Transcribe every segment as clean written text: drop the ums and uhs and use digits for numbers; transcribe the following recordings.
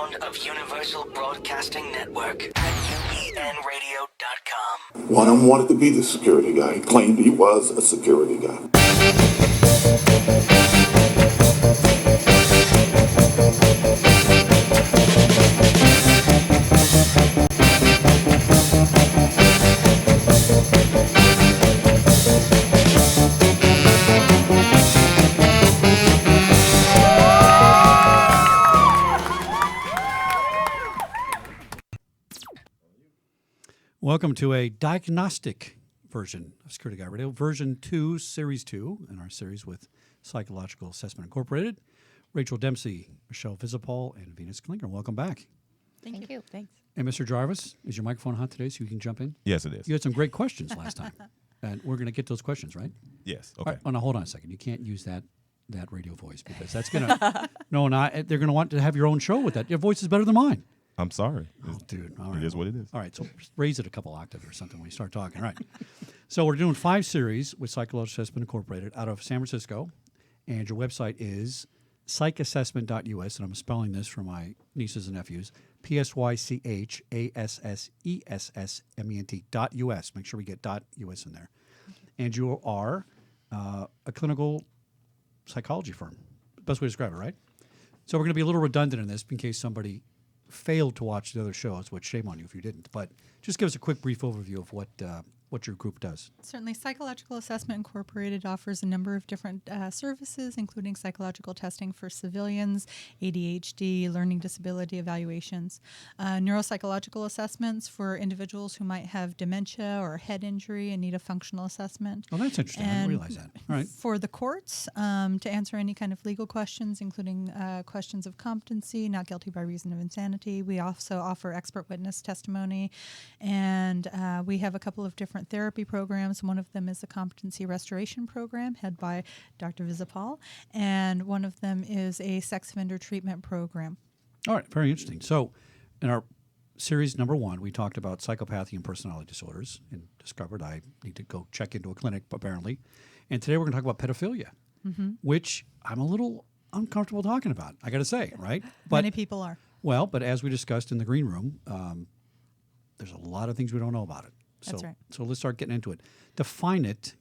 sound of Universal Broadcasting Network at uenradio.com. One of them wanted to be the security guy. He claimed he was a security guy. Welcome to a diagnostic version of Security Guy Radio, version 2, series 2, in our series with Psychological Assessment Incorporated. Rachyll Dempsey, Michelle Wysopal, and Venus Klinger. Welcome back. Thank you. Thanks. And Mr. Jarvis, is your microphone hot today so you can jump in? Yes, it is. You had some great questions last time, and we're going to get those questions, right? Yes. All Okay. right, oh, now hold on a second. You can't use that radio voice because that's going to they're going to want to have your own show with that. Your voice is better than mine. I'm sorry. Oh, dude. All right. It is what it is. All right. So raise it a couple octaves or something when you start talking. All right. So we're doing 5 series with Psychological Assessment Incorporated out of San Francisco. And your website is psychassessment.us. And I'm spelling this for my nieces and nephews. PSYCHASSESSMENT.us. Make sure we get .us in there. And you are a clinical psychology firm. Best way to describe it, right? So we're going to be a little redundant in this in case somebody failed to watch the other shows, which shame on you if you didn't. But just give us a quick, brief overview of what your group does. Certainly, Psychological Assessment Incorporated offers a number of different services, including psychological testing for civilians, ADHD, learning disability evaluations, neuropsychological assessments for individuals who might have dementia or head injury and need a functional assessment. Oh, that's interesting. I didn't realize that. All right. For the courts, to answer any kind of legal questions, including questions of competency, not guilty by reason of insanity. We also offer expert witness testimony, and we have a couple of different therapy programs. One of them is a competency restoration program head by Dr. Wysopal, and one of them is a sex offender treatment program. All right, very interesting. So in our series number 1, we talked about psychopathy and personality disorders and discovered I need to go check into a clinic, apparently. And today we're going to talk about pedophilia, which I'm a little uncomfortable talking about, I got to say, right? But, Many people are. Well, but as we discussed in the green room, there's a lot of things we don't know about it. That's right. So let's start getting into it. Define it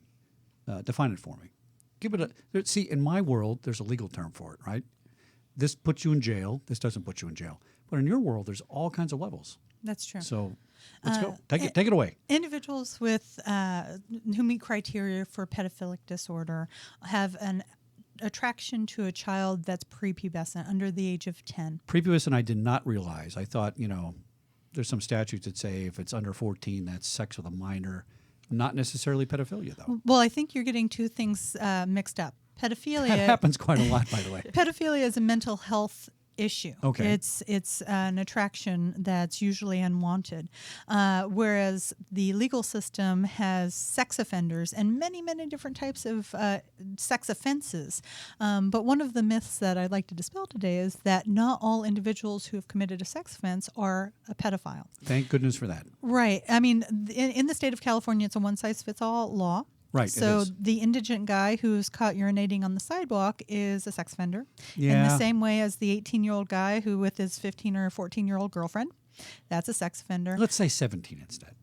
for me. Give it see, in my world, there's a legal term for it, right? This puts you in jail. This doesn't put you in jail. But in your world, there's all kinds of levels. That's true. So let's go. Take it away. Individuals with who meet criteria for pedophilic disorder have an attraction to a child that's prepubescent, under the age of 10. Prepubescent, I did not realize. I thought, there's some statutes that say if it's under 14, that's sex with a minor. Not necessarily pedophilia, though. Well, I think you're getting two things mixed up. Pedophilia. That happens quite a lot, by the way. Pedophilia is a mental health issue. Okay. It's an attraction that's usually unwanted, whereas the legal system has sex offenders and many, many different types of sex offenses. But one of the myths that I'd like to dispel today is that not all individuals who have committed a sex offense are a pedophile. Thank goodness for that. Right. I mean, in the state of California, it's a one-size-fits-all law. Right. So the indigent guy who's caught urinating on the sidewalk is a sex offender. Yeah. In the same way as the 18-year-old guy who with his 15 or 14-year-old girlfriend, that's a sex offender. Let's say 17 instead.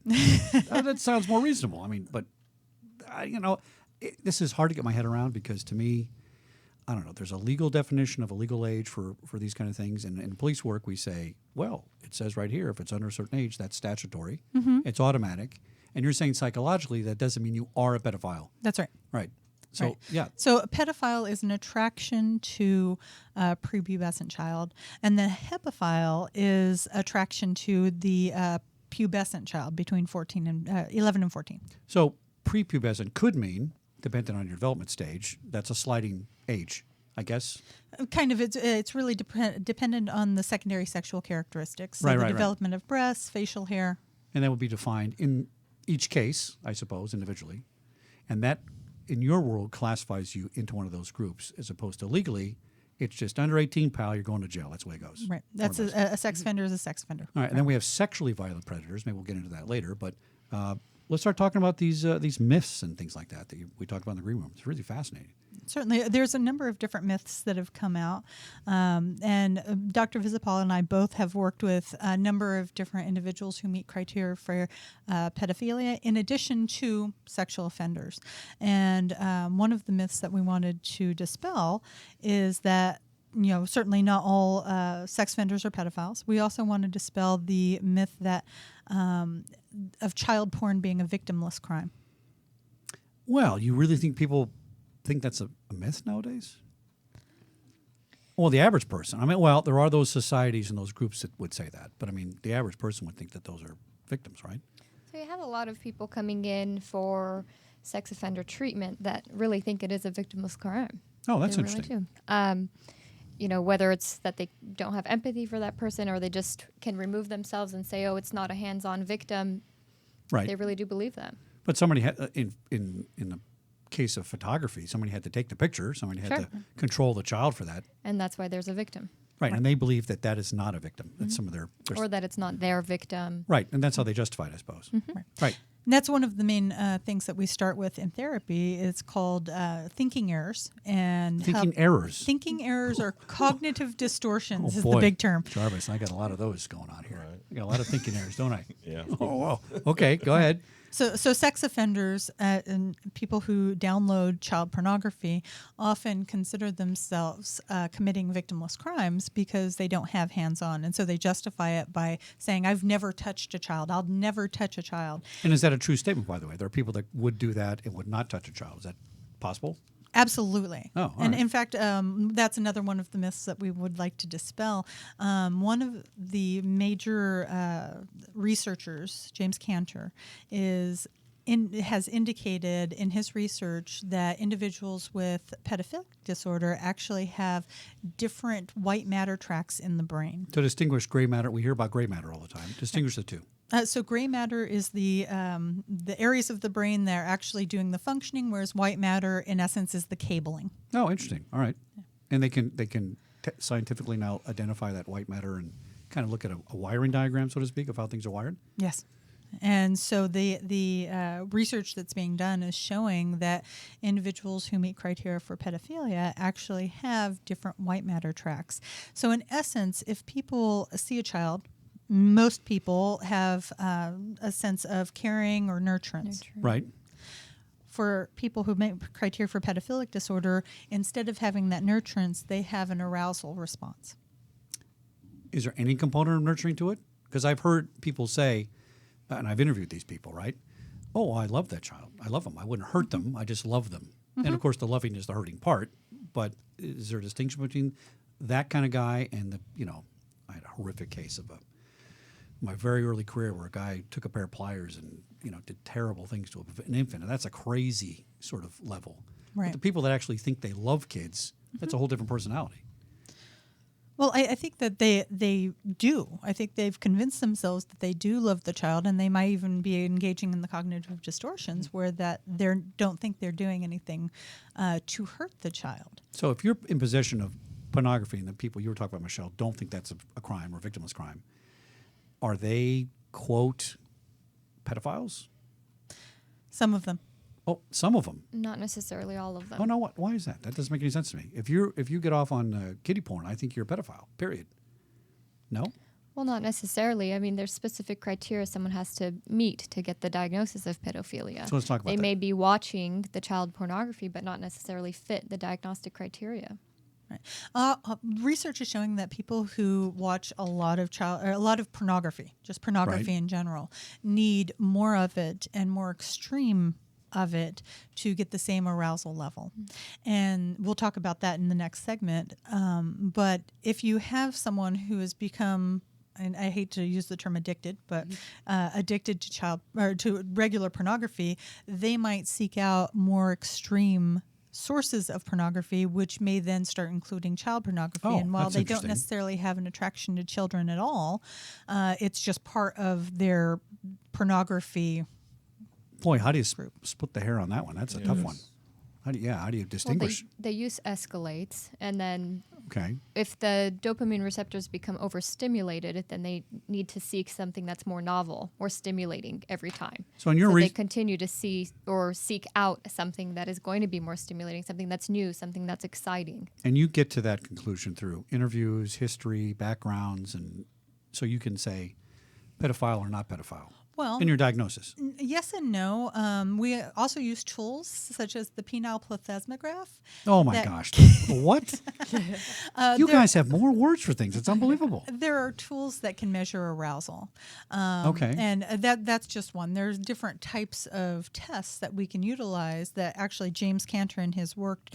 That sounds more reasonable. I mean, but, this is hard to get my head around because to me, I don't know, there's a legal definition of a legal age for these kind of things. And in police work, we say, well, it says right here, if it's under a certain age, that's statutory. It's automatic. And you're saying psychologically that doesn't mean you are a pedophile. That's right. Right. So, Right. yeah. So a pedophile is an attraction to a prepubescent child, and the hepophile is attraction to the pubescent child between 11 and 14. So prepubescent could mean, depending on your development stage, that's a sliding age, I guess. Kind of. It's really dependent on the secondary sexual characteristics. So Right, the right. development of breasts, facial hair. And that would be defined in each case, I suppose, individually. And that, in your world, classifies you into one of those groups, as opposed to legally, it's just under 18, pal, you're going to jail. That's the way it goes. Right. That's a sex offender is a sex offender. All right, and then we have sexually violent predators. Maybe we'll get into that later. But let's start talking about these myths and things like that we talked about in the green room. It's really fascinating. Certainly, there's a number of different myths that have come out, and Dr. Wysopal and I both have worked with a number of different individuals who meet criteria for pedophilia, in addition to sexual offenders. And one of the myths that we wanted to dispel is that certainly not all sex offenders are pedophiles. We also want to dispel the myth that of child porn being a victimless crime. Well, you really think people think that's a myth nowadays? Well, the average person. I mean, well, there are those societies and those groups that would say that, but I mean, the average person would think that those are victims, right? So you have a lot of people coming in for sex offender treatment that really think it is a victimless crime. Oh, that's They interesting. Really do. Whether it's that they don't have empathy for that person or they just can remove themselves and say, oh, it's not a hands-on victim. Right. They really do believe that. But somebody had in the case of photography, somebody had to take the picture, somebody had to control the child for that. And that's why there's a victim. Right, and they believe that is not a victim. That's some of their Or that it's not their victim. right, and that's how they justify it, I suppose. Right. And that's one of the main things that we start with in therapy. It's called thinking errors. And Thinking errors. Thinking errors or cognitive distortions is boy. the big term. Jarvis, I got a lot of those going on here. I got a lot of thinking errors, don't I? Yeah. Oh, wow. Okay, go ahead. So sex offenders and people who download child pornography often consider themselves committing victimless crimes because they don't have hands-on. And so they justify it by saying, I've never touched a child. I'll never touch a child. And is that a true statement, by the way? There are people that would do that and would not touch a child. Is that possible? Absolutely. Oh, all and right. in fact, that's another one of the myths that we would like to dispel. One of the major researchers, James Cantor, has indicated in his research that individuals with pedophilic disorder actually have different white matter tracts in the brain. To distinguish gray matter, we hear about gray matter all the time. Distinguish the two. So gray matter is the areas of the brain that are actually doing the functioning, whereas white matter, in essence, is the cabling. Oh, interesting. All right. And they can scientifically now identify that white matter and kind of look at a wiring diagram, so to speak, of how things are wired? Yes. And so the research that's being done is showing that individuals who meet criteria for pedophilia actually have different white matter tracts. So in essence, if people see a child, most people have a sense of caring or nurturance. Right. For people who meet criteria for pedophilic disorder, instead of having that nurturance, they have an arousal response. Is there any component of nurturing to it? Because I've heard people say, and I've interviewed these people, right? Oh, I love that child. I love them. I wouldn't hurt them. I just love them. And of course, the loving is the hurting part. But is there a distinction between that kind of guy and I had a horrific case of my very early career where a guy took a pair of pliers and did terrible things to an infant, and that's a crazy sort of level. Right. But the people that actually think they love kids, that's a whole different personality. Well, I think that they do. I think they've convinced themselves that they do love the child, and they might even be engaging in the cognitive distortions where that they don't think they're doing anything to hurt the child. So if you're in possession of pornography, and the people you were talking about, Michelle, don't think that's a crime or a victimless crime, are they, quote, pedophiles? Some of them. Oh, some of them. Not necessarily all of them. Oh, no, what? Why is that? That doesn't make any sense to me. If you get off on kiddie porn, I think you're a pedophile, period. No? Well, not necessarily. I mean, there's specific criteria someone has to meet to get the diagnosis of pedophilia. So let's talk about They that. may be watching the child pornography, but not necessarily fit the diagnostic criteria. Right. Research is showing that people who watch a lot of pornography, just pornography Right. in general, need more of it and more extreme of it to get the same arousal level. And we'll talk about that in the next segment. But if you have someone who has become, and I hate to use the term addicted, but addicted to regular pornography, they might seek out more extreme sources of pornography, which may then start including child pornography. Oh, And while that's they don't interesting. necessarily have an attraction to children at all, it's just part of their pornography. Boy, how do you split the hair on that one? That's a tough one. How do you Well, distinguish? they use escalates, and then Okay. if the dopamine receptors become overstimulated, then they need to seek something that's more novel, more stimulating every time. So in your they continue to see or seek out something that is going to be more stimulating, something that's new, something that's exciting. And you get to that conclusion through interviews, history, backgrounds, and so you can say pedophile or not pedophile Well, in your diagnosis. yes and no. We also use tools such as the penile plethysmograph. Oh my that- gosh. What? You guys have more words for things. It's unbelievable. There are tools that can measure arousal. Okay. And that's just one. There's different types of tests that we can utilize that actually James Cantor in his work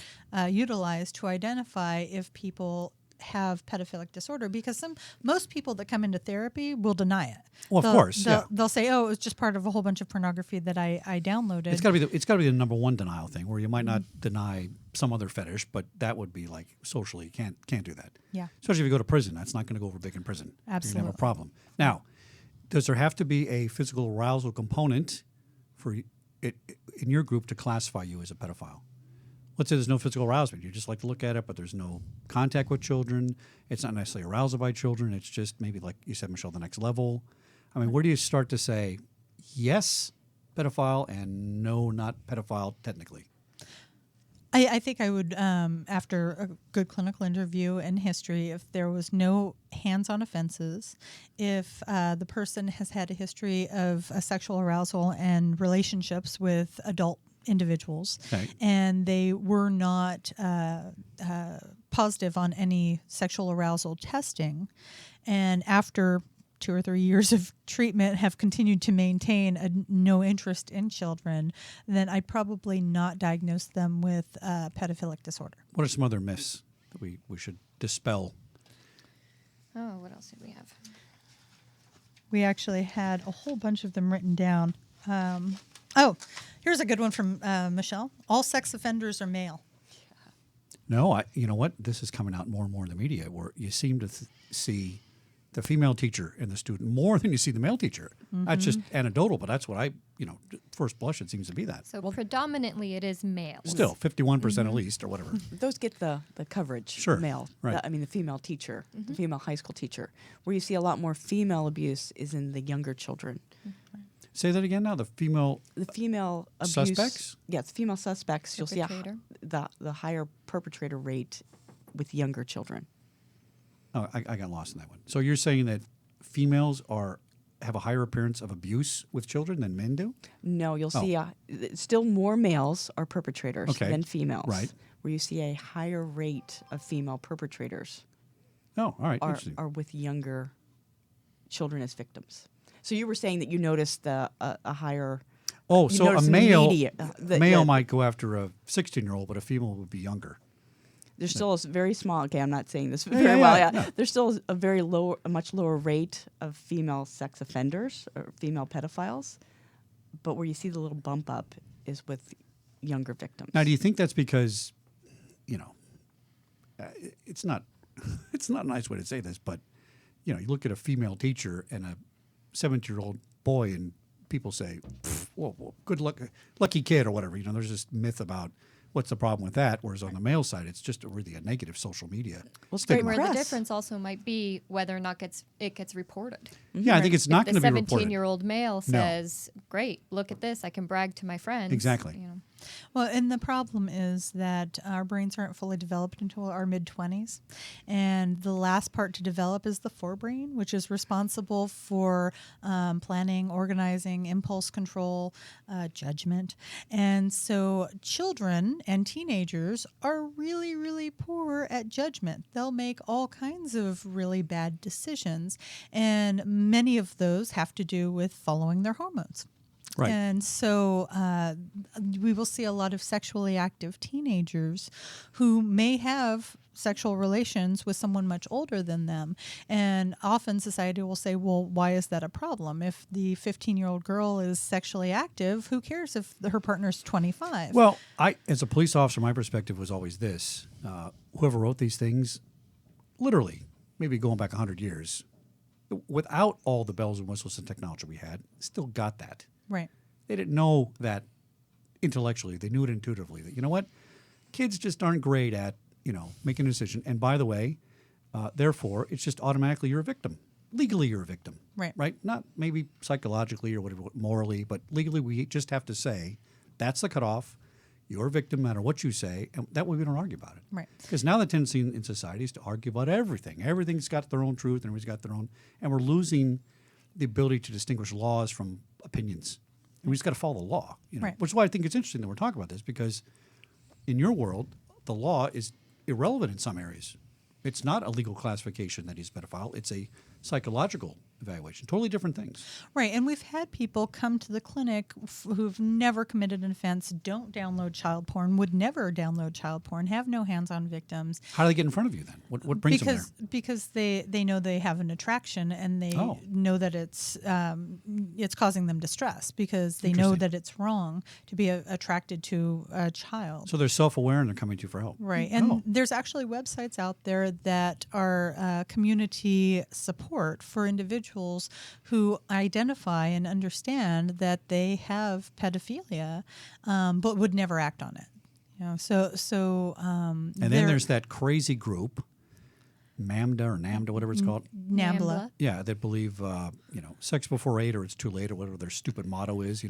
utilized to identify if people have pedophilic disorder, because most people that come into therapy will deny it. Well, of course, yeah. They'll say, "Oh, it was just part of a whole bunch of pornography that I downloaded." It's got to be the number one denial thing, where you might not deny some other fetish, but that would be like socially can't do that. Yeah. Especially if you go to prison, that's not going to go over big in prison. You're going to have a Absolutely. problem. Now, does there have to be a physical arousal component for it in your group to classify you as a pedophile? Let's say there's no physical arousal. You just like to look at it, but there's no contact with children. It's not necessarily arousal by children. It's just maybe, like you said, Michelle, the next level. I mean, where do you start to say, yes, pedophile, and no, not pedophile technically? I think I would, after a good clinical interview and history, if there was no hands-on offenses, if the person has had a history of sexual arousal and relationships with adult individuals, Okay. and they were not positive on any sexual arousal testing, and after 2 or 3 years of treatment have continued to maintain no interest in children, then I'd probably not diagnose them with pedophilic disorder. What are some other myths that we should dispel? Oh, what else did we have? We actually had a whole bunch of them written down. Here's a good one from Michelle. All sex offenders are male. No, you know what? This is coming out more and more in the media, where you seem to see the female teacher and the student more than you see the male teacher. That's just anecdotal, but that's what first blush, it seems to be that. So predominantly it is male. Still, 51% at least, or whatever. Those get the coverage. Sure, Male. right. The female teacher, the female high school teacher. Where you see a lot more female abuse is in the younger children. Say that again now, the female abuse. Suspects? Yes, female suspects. You'll see Perpetrator. the higher perpetrator rate with younger children. Oh, I got lost in that one. So you're saying that females have a higher appearance of abuse with children than men do? No, you'll see still more males are perpetrators than females. Right. Where you see a higher rate of female perpetrators Oh, all right. are Interesting. with younger children as victims. So you were saying that you noticed a higher. Oh, you so a noticed in the male media, male might go after a 16-year-old, but a female would be younger. There's still a very small. Okay, I'm not saying this Yeah, very yeah, well. yeah, Yeah, no. there's still a much lower rate of female sex offenders or female pedophiles, but where you see the little bump up is with younger victims. Now, do you think that's because, it's not a nice way to say this, but you look at a female teacher and a 17-year-old boy, and people say, "Well, good luck, lucky kid," or whatever. There's this myth about what's the problem with that, whereas on the male side, it's just really a negative social media. Well, it's stigma. great Where the press. difference also might be whether or not it gets reported. Yeah, I think it's not If going to the be reported. 17-year-old male No. says, "Great, look at this! I can brag to my friends." Exactly. Well, and the problem is that our brains aren't fully developed until our mid-20s. And the last part to develop is the forebrain, which is responsible for planning, organizing, impulse control, judgment. And so children and teenagers are really, really poor at judgment. They'll make all kinds of really bad decisions. And many of those have to do with following their hormones. Right. And so we will see a lot of sexually active teenagers who may have sexual relations with someone much older than them. And often society will say, well, why is that a problem? If the 15-year-old girl is sexually active, who cares if her partner's 25? Well, as a police officer, my perspective was always this. Whoever wrote these things, literally, maybe going back 100 years, without all the bells and whistles and technology we had, still got that. Right. They didn't know that intellectually. They knew it intuitively. That, you know what? Kids just aren't great at making a decision. And by the way, therefore, it's just automatically you're a victim. Legally, you're a victim. Right. Right? Not maybe psychologically or whatever, morally, but legally, we just have to say that's the cutoff. You're a victim no matter what you say. And that way we don't argue about it. Right. Because now the tendency in society is to argue about everything. Everything's got their own truth and everybody's got their own. And we're losing the ability to distinguish laws from opinions. And we just got to follow the law. Right. Which is why I think it's interesting that we're talking about this, because in your world, the law is irrelevant in some areas. It's not a legal classification that he's a pedophile. It's a psychological evaluation. Totally different things. Right, and we've had people come to the clinic who've never committed an offense, don't download child porn, would never download child porn, have no hands-on victims. How do they get in front of you then? What brings them there? Because they know they have an attraction and they know that it's causing them distress because they know that it's wrong to be attracted to a child. So they're self-aware and they're coming to you for help. Right, and there's actually websites out there that are community support for individuals who identify and understand that they have pedophilia, but would never act on it. And then there's that crazy group, MAMDA or NAMDA, whatever it's called. NAMBLA. Yeah, that believe sex before 8 or it's too late or whatever their stupid motto is.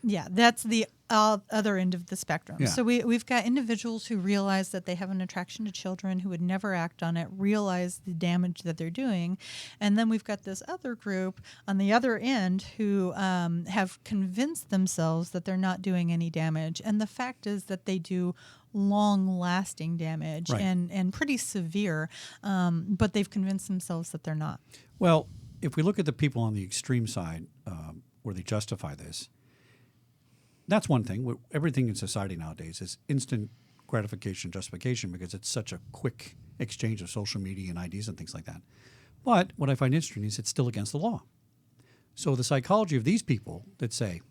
Yeah, that's the other end of the spectrum. Yeah. So we've got individuals who realize that they have an attraction to children, who would never act on it, realize the damage that they're doing. And then we've got this other group on the other end who have convinced themselves that they're not doing any damage. And the fact is that they do long-lasting damage and pretty severe, but they've convinced themselves that they're not. Well, if we look at the people on the extreme side where they justify this, that's one thing. Everything in society nowadays is instant gratification, justification, because it's such a quick exchange of social media and IDs and things like that. But what I find interesting is it's still against the law. So the psychology of these people that say,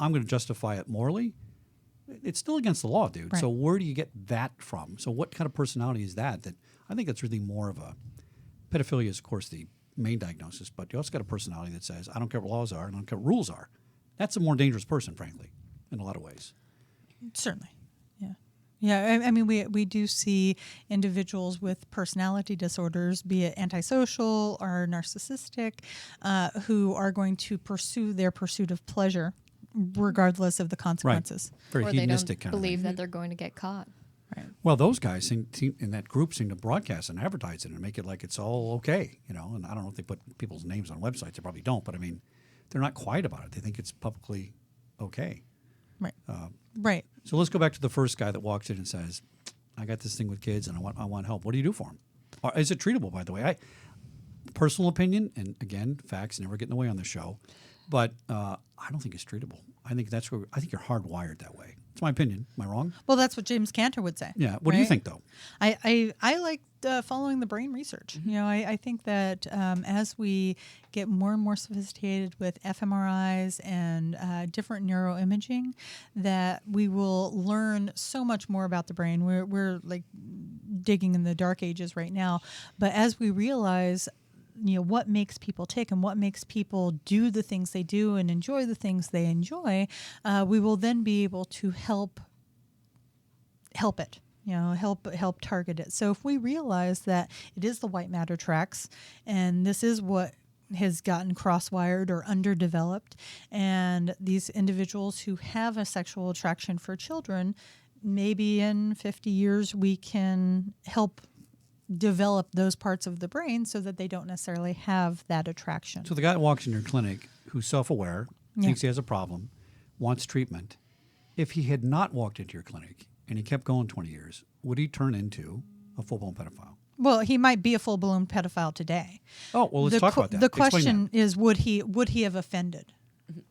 I'm going to justify it morally, it's still against the law, dude. Right. So where do you get that from? So what kind of personality is that? That I think that's really more of a pedophilia is, of course, the main diagnosis, but you also got a personality that says, I don't care what laws are and I don't care what rules are. That's a more dangerous person, frankly, in a lot of ways. Certainly. Yeah, I mean, we do see individuals with personality disorders, be it antisocial or narcissistic, who are going to pursue their pursuit of pleasure regardless of the consequences. Very or hedonistic they kind don't of believe thing. that they're going to get caught. Right. Well, those guys in that group seem to broadcast and advertise it and make it like it's all okay, And I don't know if they put people's names on websites. They probably don't, but I mean, they're not quiet about it. They think it's publicly okay. Right. Right. So let's go back to the first guy that walks in and says, "I got this thing with kids and I want help." What do you do for him? Or is it treatable? By the way, personal opinion, and again, facts never get in the way on the show, but I don't think it's treatable. I think you're hardwired that way. It's my opinion. Am I wrong? Well, that's what James Cantor would say. Yeah. What do you think, though? I like following the brain research. I think that as we get more and more sophisticated with fMRIs and different neuroimaging, that we will learn so much more about the brain. We're like digging in the dark ages right now, but as we realize what makes people tick and what makes people do the things they do and enjoy the things they enjoy, we will then be able to help it. Help target it. So if we realize that it is the white matter tracks and this is what has gotten cross-wired or underdeveloped, and these individuals who have a sexual attraction for children, maybe in 50 years we can help develop those parts of the brain so that they don't necessarily have that attraction. So the guy that walks in your clinic who's self-aware, thinks he has a problem, wants treatment, if he had not walked into your clinic and he kept going 20 years, would he turn into a full-blown pedophile? Well, he might be a full-blown pedophile today. Oh, well, let's talk about that. The Explain question that. is, would he have offended?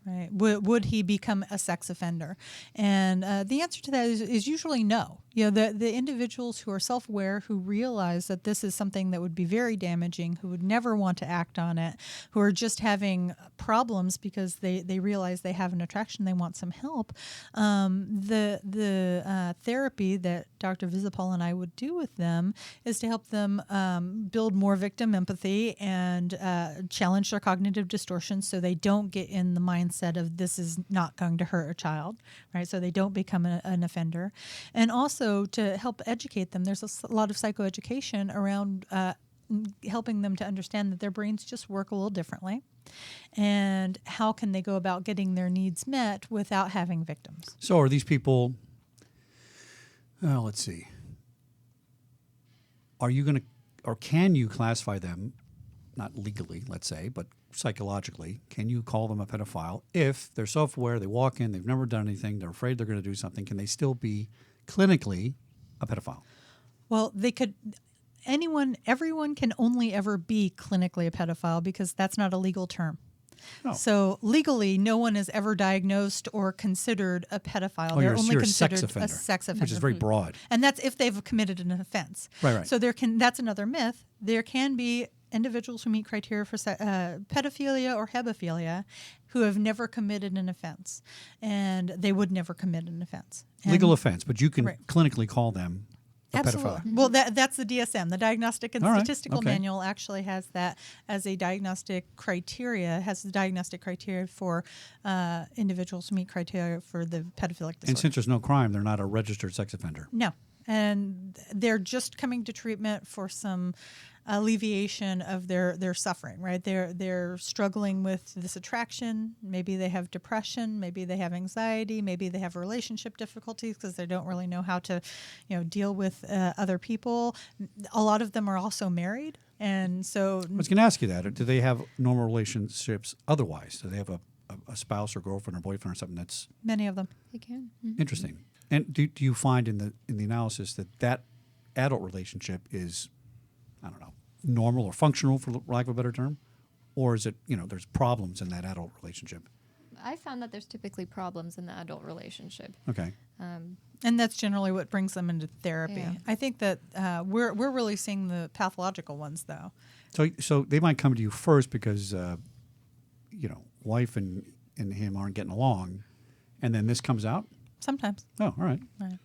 Right? Would he become a sex offender? And the answer to that is usually no. The individuals who are self-aware, who realize that this is something that would be very damaging, who would never want to act on it, who are just having problems because they realize they have an attraction, they want some help. The therapy that Dr. Wysopal and I would do with them is to help them build more victim empathy and challenge their cognitive distortions so they don't get in the mindset mindset of this is not going to hurt a child, right? So they don't become an offender. And also to help educate them, there's a lot of psychoeducation around helping them to understand that their brains just work a little differently. And how can they go about getting their needs met without having victims? So are these people, let's see, are you going to, or can you classify them, not legally, let's say, but psychologically, can you call them a pedophile if they're self-aware, they walk in, they've never done anything, they're afraid they're going to do something, can they still be clinically a pedophile? Well, they could. Everyone can only ever be clinically a pedophile because that's not a legal term. Oh. So legally, no one is ever diagnosed or considered a pedophile. Oh, They're only you're a considered sex offender, a sex offender, which is very broad. And that's if they've committed an offense. Right. So that's another myth. There can be individuals who meet criteria for pedophilia or hebephilia who have never committed an offense, and they would never commit an offense. Legal offense, but you can Right. clinically call them a Absolutely. pedophile. Well, that's the DSM. The Diagnostic and All right. Statistical Okay. Manual actually has that as a diagnostic criteria, has the diagnostic criteria for individuals who meet criteria for the pedophilic disorder. And since there's no crime, they're not a registered sex offender. No. And they're just coming to treatment for some alleviation of their suffering, right? They're struggling with this attraction. Maybe they have depression. Maybe they have anxiety. Maybe they have relationship difficulties because they don't really know how to, deal with other people. A lot of them are also married, and so I was going to ask you that. Do they have normal relationships otherwise? Do they have a spouse or girlfriend or boyfriend or something that's many of them. They can. interesting? And do you find in the analysis that adult relationship is, I don't know, normal or functional, for lack of a better term? Or is it, there's problems in that adult relationship? I found that there's typically problems in the adult relationship. Okay. And that's generally what brings them into therapy. Yeah. I think that we're really seeing the pathological ones, though. So they might come to you first because, wife and him aren't getting along, and then this comes out? Sometimes. Oh, all right. Right.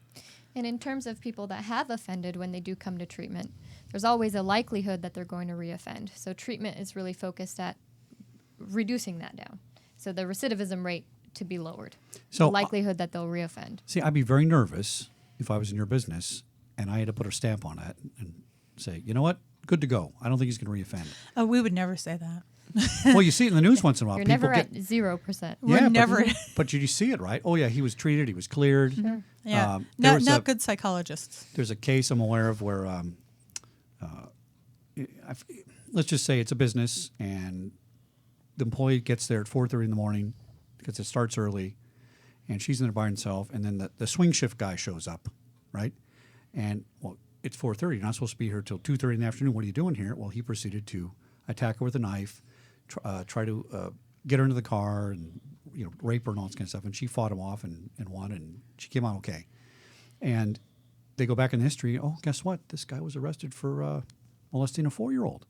And in terms of people that have offended when they do come to treatment, there's always a likelihood that they're going to reoffend. So treatment is really focused at reducing that down. So the recidivism rate to be lowered. So the likelihood that they'll reoffend. See, I'd be very nervous if I was in your business and I had to put a stamp on that and say, you know what, good to go. I don't think he's going to reoffend. Oh, we would never say that. Well, you see it in the news once in a while. You're People never get, at 0%. We're yeah, never. But you see it, right? Oh, yeah, he was treated. He was cleared. Yeah. There Not, was not good psychologists. There's a case I'm aware of where, let's just say it's a business and the employee gets there at 4:30 in the morning because it starts early, and she's in there by herself, and then the swing shift guy shows up, right? And, well, it's 4:30. You're not supposed to be here till 2:30 in the afternoon. What are you doing here? Well, he proceeded to attack her with a knife, try to get her into the car and, rape her and all this kind of stuff. And she fought him off and won, and she came out okay. And they go back in history. Oh, guess what? This guy was arrested for molesting a 4-year-old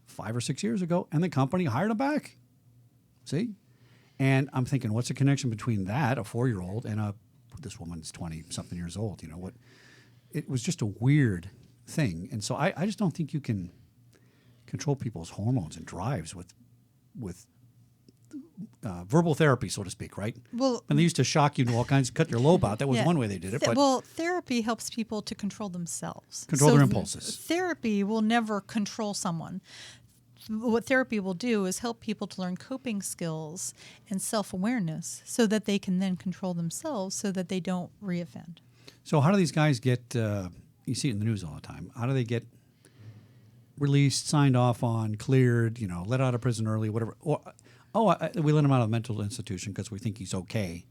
5 or 6 years ago, and the company hired him back. See? And I'm thinking, what's the connection between that, a 4-year-old, and this woman's 20-something years old? It was just a weird thing. And so I just don't think you can control people's hormones and drives with verbal therapy, so to speak, right? Well, And they used to shock you to all kinds, cut your lobe out. That was yeah. one way they did it. But Well, therapy helps people to control themselves. Control So their impulses. Therapy will never control someone. What therapy will do is help people to learn coping skills and self-awareness so that they can then control themselves so that they don't reoffend. so how do these guys get, you see it in the news all the time, how do they get released, signed off on, cleared, let out of prison early, whatever? Or, we let him out of a mental institution because we think he's okay.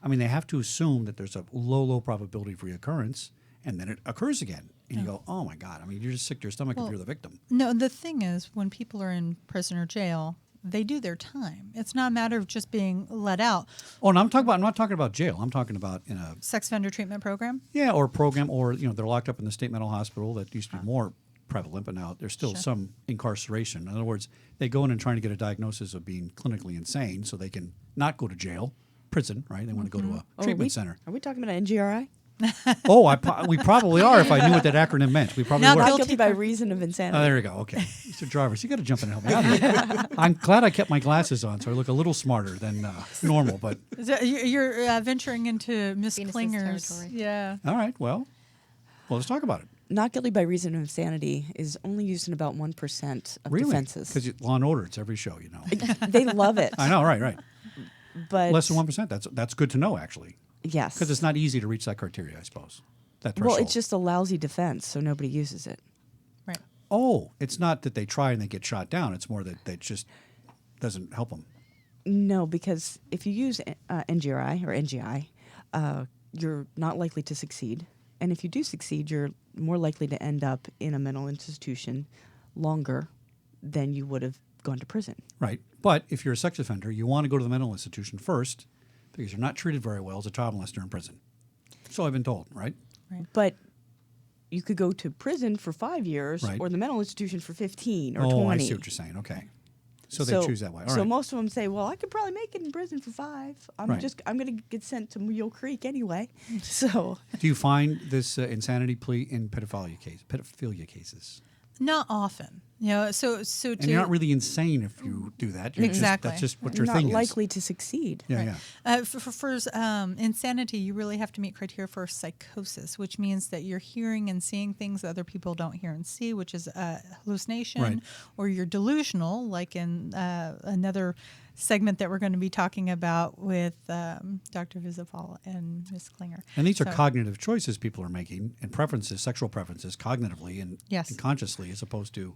I mean, they have to assume that there's a low probability of reoccurrence, and then it occurs again. And you go, oh, my God. I mean, you're just sick to your stomach if you're the victim. No, the thing is, when people are in prison or jail, they do their time. It's not a matter of just being let out. Oh, and I'm not talking about jail. I'm talking about in a Sex offender treatment program? or a program, or they're locked up in the state mental hospital. That used to be more prevalent, but now there's still some incarceration. In other words, they go in and trying to get a diagnosis of being clinically insane, so they can not go to jail, prison, right? They want to go to a treatment center. Are we talking about NGRI? We probably are if I knew what that acronym meant. We probably Not were. Not guilty guilty by by- reason of insanity. Oh, there you go. Okay. Mr. Jarvis, you got to jump in and help me out here. I'm glad I kept my glasses on, so I look a little smarter than normal. But You're venturing into Miss Venus's Klinger's. territory. Yeah. all right, well, let's talk about it. Not guilty by reason of insanity is only used in about 1% of Really? defenses. Because Law and Order, it's every show, you know. They love it. I know, right. But Less than 1%. That's good to know, actually. yes. Because it's not easy to reach that criteria, I suppose. That Well, threshold. it's just a lousy defense, so nobody uses it. Right. Oh, it's not that they try and they get shot down. It's more that it just doesn't help them. No, because if you use NGRI or NGI, you're not likely to succeed. And if you do succeed, you're more likely to end up in a mental institution longer than you would have gone to prison. Right. But if you're a sex offender, you want to go to the mental institution first because you're not treated very well as a child molester in prison. So I've been told, right? But you could go to prison for 5 years Right. or the mental institution for 15 or Oh, 20. I see what you're saying. Okay. So they choose that way. All so right. most of them say, well, I could probably make it in prison for 5. I'm Right. going to get sent to Mule Creek anyway. So Do you find this insanity plea in pedophilia cases? Not often. So And you're not really insane if you do that. You're Exactly. That's just what you're your not thing likely to succeed. is. Yeah. For insanity, you really have to meet criteria for psychosis, which means that you're hearing and seeing things that other people don't hear and see, which is hallucination, Right. or you're delusional, like in another segment that we're going to be talking about with Dr. Wysopal and Ms. Klinger. And these are So- cognitive choices people are making and preferences, sexual preferences, cognitively and, Yes. and consciously, as opposed to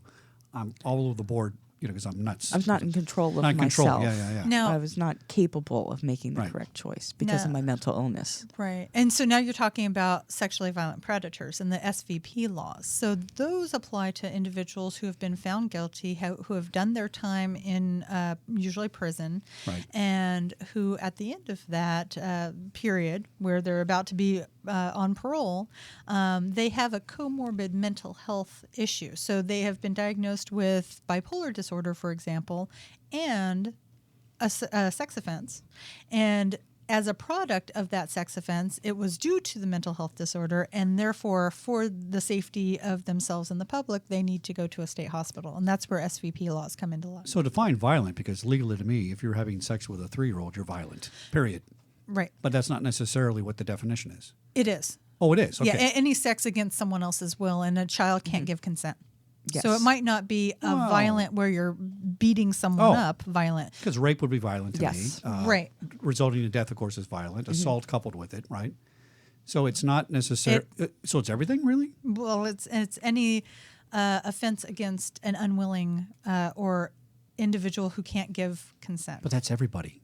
I'm all over the board, because I'm nuts. I'm not in control of Not in control. myself. Yeah. No. I was not capable of making the Right. correct choice because of No. my mental illness. Right. And so now you're talking about sexually violent predators and the SVP laws. So those apply to individuals who have been found guilty, who have done their time in usually prison, Right. and who at the end of that period, where they're about to be on parole, they have a comorbid mental health issue. So they have been diagnosed with bipolar disorder, for example, and a sex offense. And as a product of that sex offense, it was due to the mental health disorder, and therefore, for the safety of themselves and the public, they need to go to a state hospital. And that's where SVP laws come into law. So define violent, because legally to me, if you're having sex with a 3-year-old, you're violent, period. Right. But that's not necessarily what the definition is. It is. Oh, it is? Okay. Yeah, any sex against someone else's will, and a child can't give consent. Yes. So it might not be a Wow. violent where you're beating someone up, violent. Because rape would be violent to Yes. me. Right. Resulting in death, of course, is violent. Assault coupled with it, right? So it's not necessary. So it's everything, really? Well, it's any offense against an unwilling or individual who can't give consent. But that's everybody,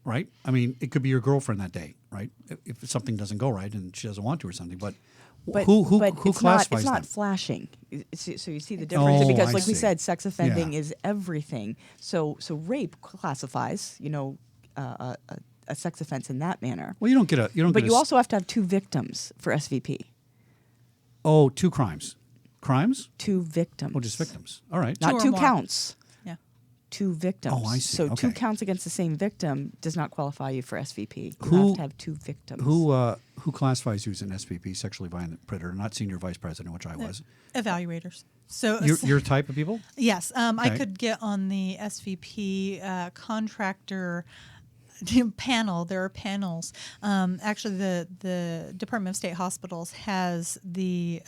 right? I mean, it could be your girlfriend that day, right? If something doesn't go right and she doesn't want to or something. But who it's classifies not them? flashing. So you see the difference Oh, because, I like we see. said, sex offending Yeah. is everything. So rape classifies, a sex offense in that manner. Well, you don't get a. But you also have to have 2 victims for SVP. 2 crimes. Crimes? 2 victims. Oh, just victims. All right. Not or 2 more. counts. Yeah. 2 victims. Oh, I see. So 2 Okay. counts against the same victim does not qualify you for SVP. You Who- have to have 2 victims. Who classifies you as an SVP, sexually violent predator, not senior vice president, which I was? Evaluators. So Your type of people? yes, I Okay. could get on the SVP contractor panel. There are panels. Actually, the Department of State Hospitals has the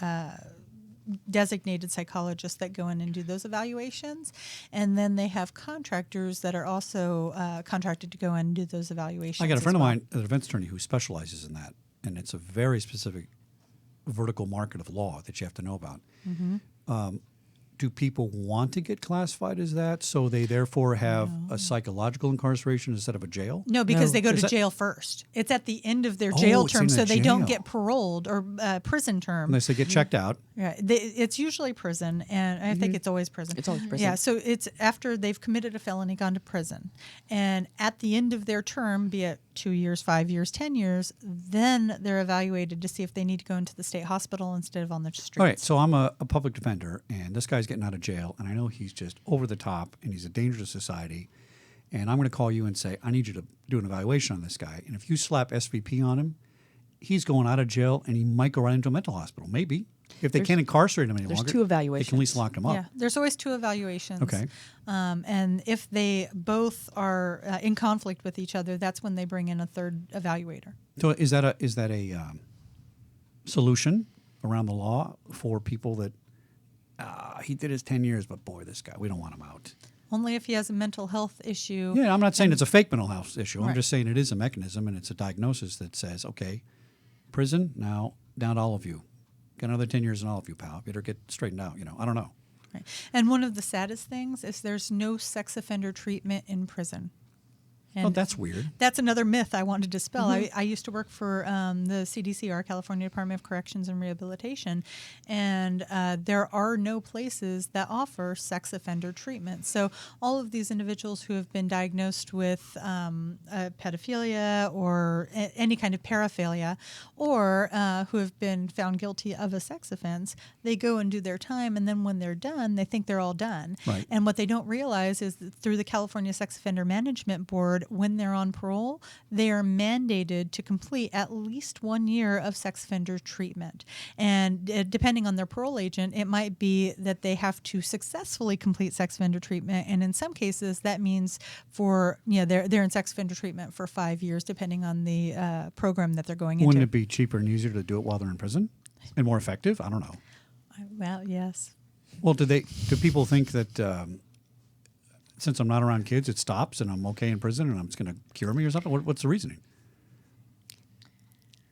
designated psychologists that go in and do those evaluations, and then they have contractors that are also contracted to go in and do those evaluations. I got a as friend well. of mine, a defense attorney, who specializes in that, and it's a very specific vertical market of law that you have to know about. Do people want to get classified as that, so they therefore have a psychological incarceration instead of a jail? No, because No. they go Is to that- jail first. It's at the end of their Oh, jail it's term, in so the they don't jail. get paroled or prison term. Unless they get checked out. Right. It's usually prison, and I think it's always prison. It's always prison. Yeah, so it's after they've committed a felony, gone to prison. And at the end of their term, be it 2 years, 5 years, 10 years, then they're evaluated to see if they need to go into the state hospital instead of on the streets. All right, so I'm a public defender, and this guy's getting out of jail, and I know he's just over the top, and he's a danger to society, and I'm going to call you and say, I need you to do an evaluation on this guy. And if you slap SVP on him, he's going out of jail and he might go right into a mental hospital. Maybe. If they can't incarcerate him any There's longer, 2 they evaluations. can at least lock him up. Yeah, there's always 2 evaluations. Okay. And if they both are in conflict with each other, that's when they bring in a third evaluator. So is that a solution around the law for people that he did his 10 years, but boy, this guy, we don't want him out? Only if he has a mental health issue. Yeah, I'm not saying it's a fake mental health issue. I'm Right. just saying it is a mechanism and it's a diagnosis that says, okay, prison, now down to all of you. Got another 10 years in all of you, pal. Better get straightened out. I don't know. Right. And one of the saddest things is there's no sex offender treatment in prison. Oh, that's weird. That's another myth I want to dispel. I used to work for the CDCR, California Department of Corrections and Rehabilitation, and there are no places that offer sex offender treatment. So all of these individuals who have been diagnosed with pedophilia or any kind of paraphilia, or who have been found guilty of a sex offense, they go and do their time, and then when they're done, they think they're all done. Right. And what they don't realize is that through the California Sex Offender Management Board, when they're on parole, they are mandated to complete at least 1 year of sex offender treatment. And depending on their parole agent, it might be that they have to successfully complete sex offender treatment. And in some cases, that means they're in sex offender treatment for 5 years, depending on the program that they're going into. Wouldn't it be cheaper and easier to do it while they're in prison and more effective? I don't know. Well, yes. Well, do people think that since I'm not around kids, it stops and I'm okay in prison and it's going to cure me or something? What's the reasoning?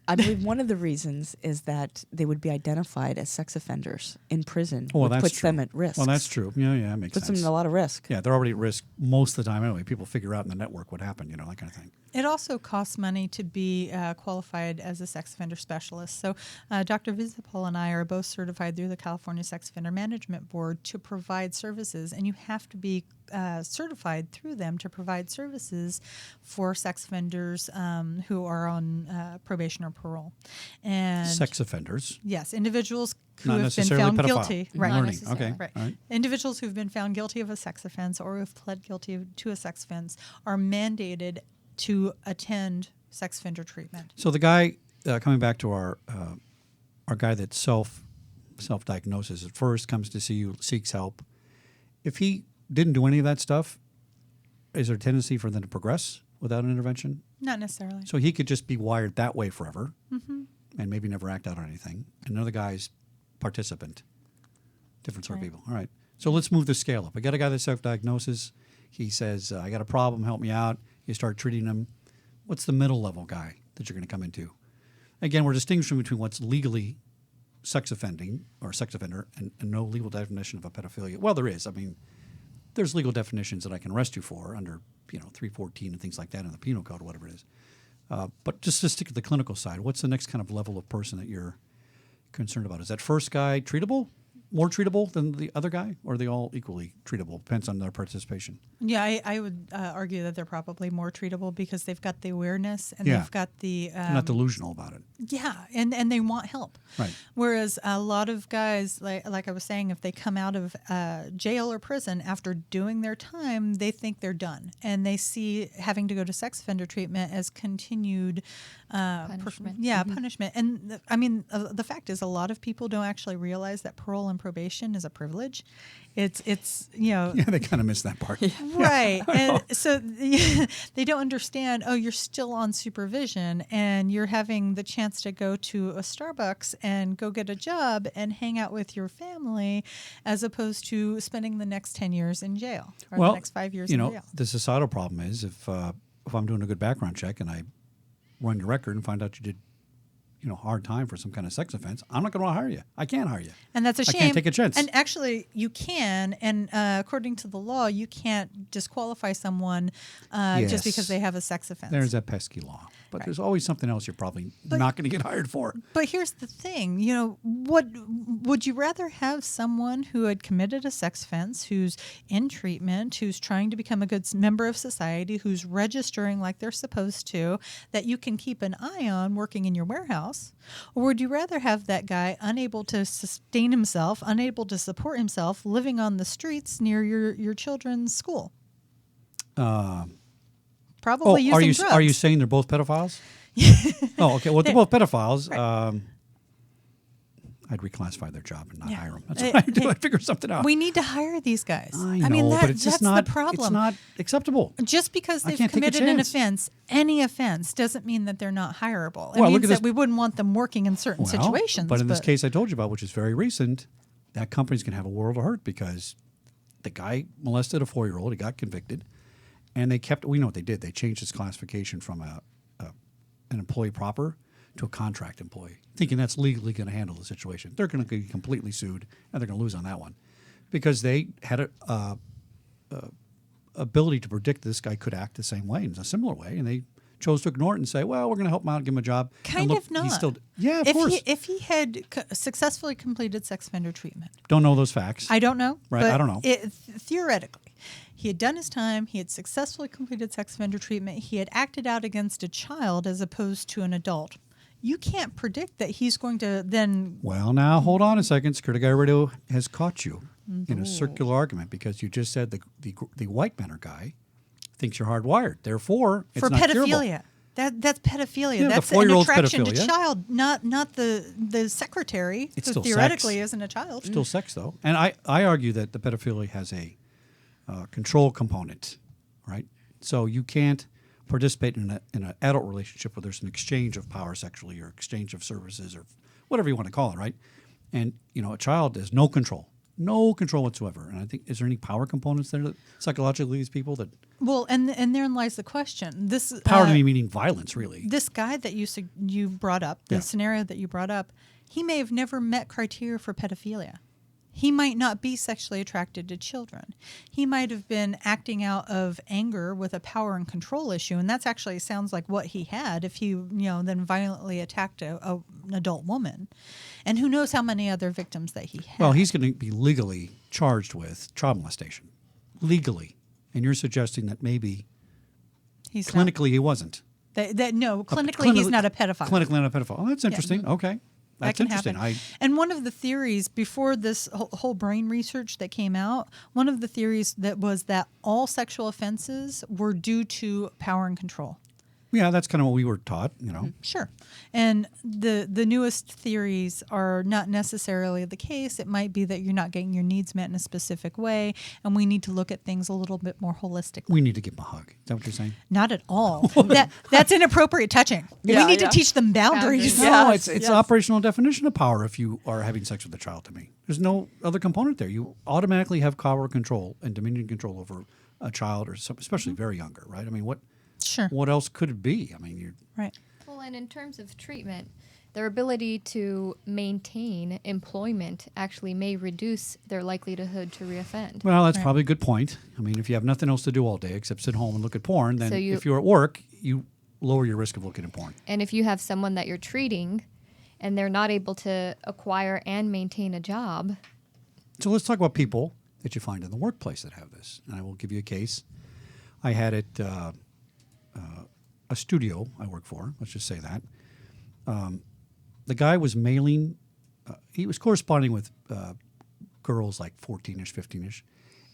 I believe one of the reasons is that they would be identified as sex offenders in prison, Oh, well, which that's puts true. them at risk. Well, that's true. Yeah, it makes Puts sense. them at a lot of risk. Yeah, they're already at risk most of the time anyway. People figure out in the network what happened, that kind of thing. It also costs money to be qualified as a sex offender specialist. So Dr. Wysopal and I are both certified through the California Sex Offender Management Board to provide services, and you have to be certified through them to provide services for sex offenders who are on probation or parole. And Sex offenders. yes, individuals who Not have been necessarily found pedophile. guilty. Not Right. Not learning. necessarily. Okay. Right. All right. Individuals who've been found guilty of a sex offense or who've pled guilty to a sex offense are mandated to attend sex offender treatment. So the guy, coming back to our guy that self-diagnoses at first, comes to see you, seeks help. If he didn't do any of that stuff, is there a tendency for them to progress without an intervention? Not necessarily. So he could just be wired that way forever and maybe never act out on anything. And another guy's participant. Different sort of Right. people. All right. So let's move the scale up. I got a guy that self-diagnoses. He says, I got a problem, help me out. You start treating him. What's the middle level guy that you're going to come into? Again, we're distinguishing between what's legally sex offending or sex offender and no legal definition of a pedophilia. Well, there is. I mean, there's legal definitions that I can arrest you for under 314 and things like that in the penal code, whatever it is. But just to stick to the clinical side, what's the next kind of level of person that you're concerned about? Is that first guy treatable? More treatable than the other guy? Or are they all equally treatable? Depends on their participation. Yeah, I would argue that they're probably more treatable because they've got the awareness and Yeah. they've got the They're not delusional about it. yeah, and they want help. Right. Whereas a lot of guys, like I was saying, if they come out of jail or prison after doing their time, they think they're done, and they see having to go to sex offender treatment as continued Punishment. punishment. And the fact is, a lot of people don't actually realize that parole and probation is a privilege. It's Yeah, they kind of miss that part. right. And so they don't understand, you're still on supervision and you're having the chance to go to a Starbucks and go get a job and hang out with your family as opposed to spending the next 10 years in jail or the next 5 years in jail. The societal problem is if I'm doing a good background check and I run your record and find out you did hard time for some kind of sex offense, I'm not going to hire you. I can't hire you. And that's a I shame. can't take a chance. And actually, you can. And according to the law, you can't disqualify someone just because they have a sex offense. There's that pesky law. But Right. there's always something else you're probably not going to get hired for. But here's the thing, what would you rather have someone who had committed a sex offense, who's in treatment, who's trying to become a good member of society, who's registering like they're supposed to, that you can keep an eye on working in your warehouse? Or would you rather have that guy unable to sustain himself, unable to support himself, living on the streets near your children's school? Probably using drugs. Are you saying they're both pedophiles? Oh, okay. Well, they're both pedophiles. I'd reclassify their job and not Yeah. hire them. That's what I do. I figure something out. We need to hire these guys. I know, mean, but it's that's just not. the problem. It's not acceptable. Just because I they've can't take a committed an chance. offense, any offense, doesn't mean that they're not hireable. It Well, look means at that this- we wouldn't want them working in certain situations. But in this case I told you about, which is very recent, that company's going to have a world of hurt because the guy molested a 4-year-old. He got convicted, and they kept. We know what they did. They changed his classification from an employee proper to a contract employee, thinking that's legally going to handle the situation. They're going to be completely sued, and they're going to lose on that one because they had a ability to predict this guy could act the same way in a similar way, and they chose to ignore it and say, "Well, we're going to help him out, give him a job." And Kind look, of not. He's still, yeah, of if course. if he had successfully completed sex offender treatment, Don't know those facts. I don't know. Right, but I don't know. Theoretically, he had done his time. He had successfully completed sex offender treatment. He had acted out against a child as opposed to an adult. You can't predict that he's going to then. Well, now hold on a second. Security Radio has caught you in a circular argument because you just said the white manner guy thinks you're hardwired. Therefore, it's For not curable. pedophilia. That's pedophilia. Yeah, the That's an 4-year-old's attraction to pedophilia. child, not the secretary, It's who still theoretically sex. isn't a child. Still sex, though. And I argue that the pedophilia has a control component, right? So you can't participate in an adult relationship where there's an exchange of power sexually or exchange of services or whatever you want to call it, right? And, a child has no control whatsoever. And I think, is there any power components there that psychologically these people that Well, and therein lies the question. This power to me meaning violence, really? This guy that you brought up, the Yeah. scenario that you brought up, he may have never met criteria for pedophilia. He might not be sexually attracted to children. He might have been acting out of anger with a power and control issue, and that's actually sounds like what he had if he, then violently attacked an adult woman. And who knows how many other victims that he had. Well, he's going to be legally charged with child molestation, legally. And you're suggesting that maybe he's clinically he wasn't. No, clinically he's not a pedophile. Clinically not a pedophile. Oh, that's interesting. Okay. That's That can interesting. happen. And one of the theories before this whole brain research that came out, one of the theories that was that all sexual offenses were due to power and control. Yeah, that's kind of what we were taught, Sure. And the newest theories are not necessarily the case. It might be that you're not getting your needs met in a specific way, and we need to look at things a little bit more holistically. We need to give him a hug. Is that what you're saying? Not at all. That's inappropriate touching. We Yeah, need yeah. to teach them boundaries. Boundaries. No, Yes, it's yes. an operational definition of power if you are having sex with a child to me. There's no other component there. You automatically have power control and dominion control over a child, or especially very younger, right? I mean, Sure. what else could it be? I mean, you're Right. Well, and in terms of treatment, their ability to maintain employment actually may reduce their likelihood to reoffend. Well, that's Right. probably a good point. I mean, if you have nothing else to do all day except sit home and look at porn, then So if you're at work, you lower your risk of looking at porn. And if you have someone that you're treating and they're not able to acquire and maintain a job, So let's talk about people that you find in the workplace that have this. And I will give you a case. I had it a studio I work for. Let's just say that. The guy was mailing. He was corresponding with girls like 14-ish, 15-ish.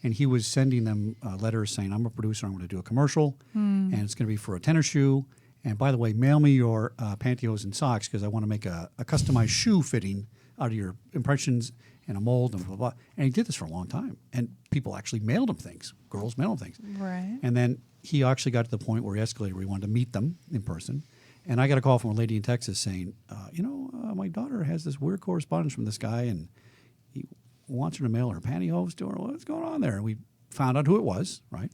And he was sending them letters saying, I'm a producer, I'm going to do a commercial, and it's going to be for a tennis shoe. And by the way, mail me your pantyhose and socks because I want to make a customized shoe fitting out of your impressions and a mold and blah, blah, blah. And he did this for a long time. And people actually mailed him things. Girls mailed him things. Right. And then he actually got to the point where he escalated where he wanted to meet them in person. And I got a call from a lady in Texas saying, my daughter has this weird correspondence from this guy, and he wants her to mail her pantyhose to her. What's going on there? And we found out who it was, right?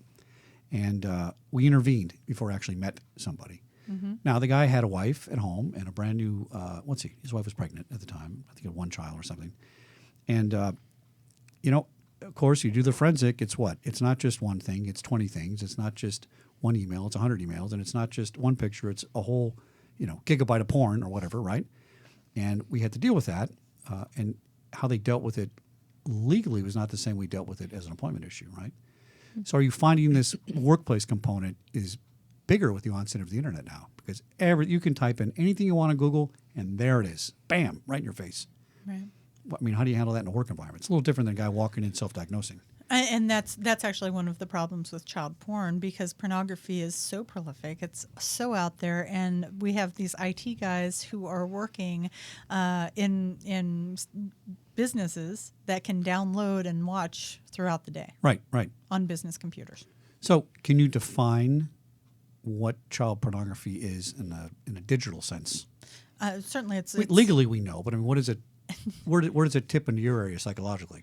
And we intervened before I actually met somebody. Mm-hmm. Now, the guy had a wife at home and a brand new, his wife was pregnant at the time. I think he had one child or something. And, of course, you do the forensic. It's what? It's not just one thing. It's 20 things. It's not just one email. It's 100 emails. And it's not just one picture. It's a whole, gigabyte of porn or whatever, right? And we had to deal with that. And how they dealt with it legally was not the same we dealt with it as an employment issue, right? So are you finding this workplace component is bigger with the onset of the internet now? Because you can type in anything you want on Google, and there it is. Bam, right in your face. Right. I mean, how do you handle that in a work environment? It's a little different than a guy walking in self-diagnosing. And that's actually one of the problems with child porn, because pornography is so prolific. It's so out there, and we have these IT guys who are working in businesses that can download and watch throughout the day Right. on business computers. So, can you define what child pornography is in a digital sense? Certainly, it's Legally, we know, but I mean, what is it? Where does it tip into your area psychologically?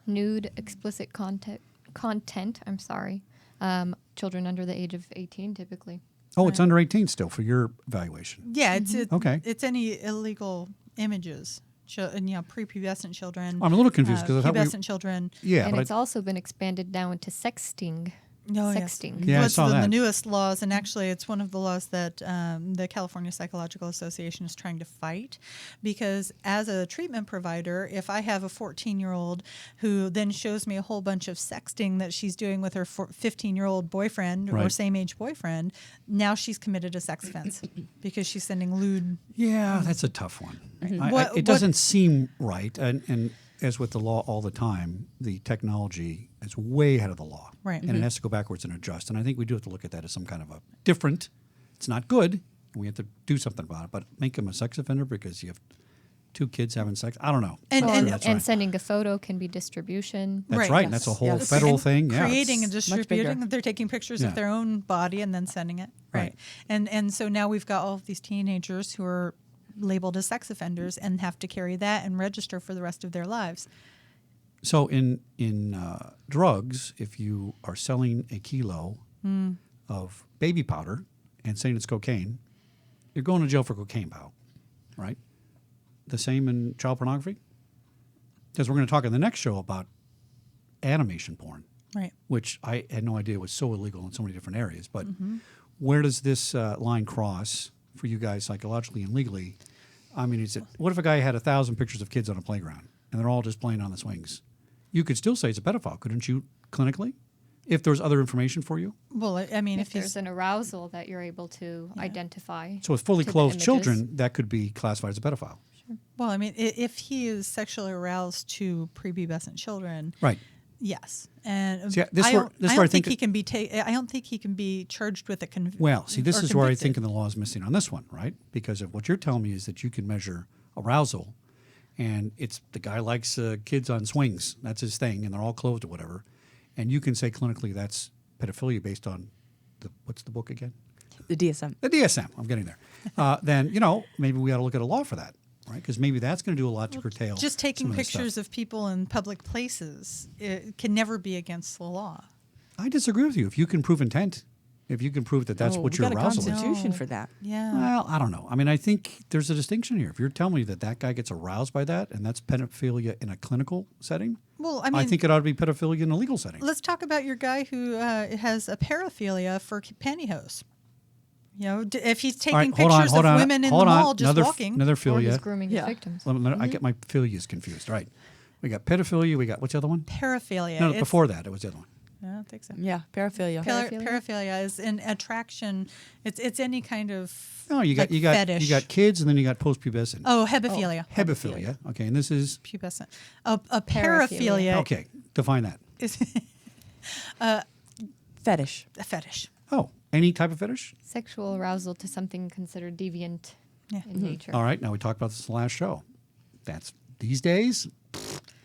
Nude, explicit content. I'm sorry. Children under the age of 18, typically. Oh, it's under 18 still for your evaluation. Yeah, Okay. It's any illegal images, and prepubescent children. I'm a little confused because I thought pubescent children. Yeah, And but it's also been expanded now into sexting. Oh, yes. Sexting. Yeah, I Well, it's saw the that. newest laws, and actually, it's one of the laws that the California Psychological Association is trying to fight. Because as a treatment provider, if I have a 14-year-old who then shows me a whole bunch of sexting that she's doing with her 15-year-old boyfriend or Right. same-age boyfriend, now she's committed a sex offense because she's sending lewd. yeah, that's a tough one. What- It doesn't seem right, and as with the law all the time, the technology is way ahead of the law, Right. And it has to go backwards and adjust. And I think we do have to look at that as some kind of a different. It's not good, and we have to do something about it. But make him a sex offender because you have two kids having sex. I don't know. And- Or- and- That's and right. sending a photo can be distribution. That's Right. right. Yes. And that's a whole Yes. federal And thing. Yeah, creating and it's much distributing. bigger. They're taking pictures Yeah. of their own body and then sending it. Right. And so now we've got all of these teenagers who are labeled as sex offenders and have to carry that and register for the rest of their lives. So in drugs, if you are selling a kilo of baby powder and saying it's cocaine, you're going to jail for cocaine, pal, right? The same in child pornography? Because we're going to talk in the next show about animation porn, Right. which I had no idea was so illegal in so many different areas. But where does this line cross for you guys psychologically and legally? I mean, what if a guy had 1,000 pictures of kids on a playground and they're all just playing on the swings? You could still say he's a pedophile, couldn't you, clinically? If there's other information for you? Well, I mean, If if there's he's an arousal that you're able to identify. So with fully to the clothed images. children, that could be classified as a pedophile. well, I mean, if he is sexually aroused to prepubescent children, Right. yes. And See, this I where- don't, this I where I don't think think he can be. I don't think he can be charged with a conviction. Well, see, this is where I think the law is missing on this one, right? Because of what you're telling me is that you can measure arousal, and it's the guy likes kids on swings. That's his thing, and they're all clothed or whatever. And you can say clinically that's pedophilia based on what's the book again? The DSM. The DSM. I'm getting there. Then, maybe we ought to look at a law for that, right? Because maybe that's going to do a lot to curtail Just taking some of this stuff. pictures of people in public places, it can never be against the law. I disagree with you. If you can prove intent, if you can prove that that's Oh, what we your got a arousal is. constitution No. for that. Yeah. Well, I don't know. I mean, I think there's a distinction here. If you're telling me that guy gets aroused by that, and that's pedophilia in a clinical setting, Well, I mean, think it ought to be pedophilia in a legal setting. let's talk about your guy who has a paraphilia for pantyhose. If he's taking All right, pictures of women in the mall just walking. Another Or philia. just grooming Yeah. victims. I get my philias confused. Right. We got pedophilia. We got, what's the other one? Paraphilia. No, It's- before that, it was the other one. I don't think so. Yeah, paraphilia. Paraphilia? Paraphilia is an attraction. It's any kind of No, you got fetish. you got kids, and then you got post-pubescent. Oh, hebephilia. Hebephilia. Okay, and this is Pubescent. A Paraphilia. paraphilia okay. Define that. is Fetish. a fetish. Oh, any type of fetish. Sexual arousal to something considered deviant Yeah. in nature. All right, now we talked about this in the last show. That's these days,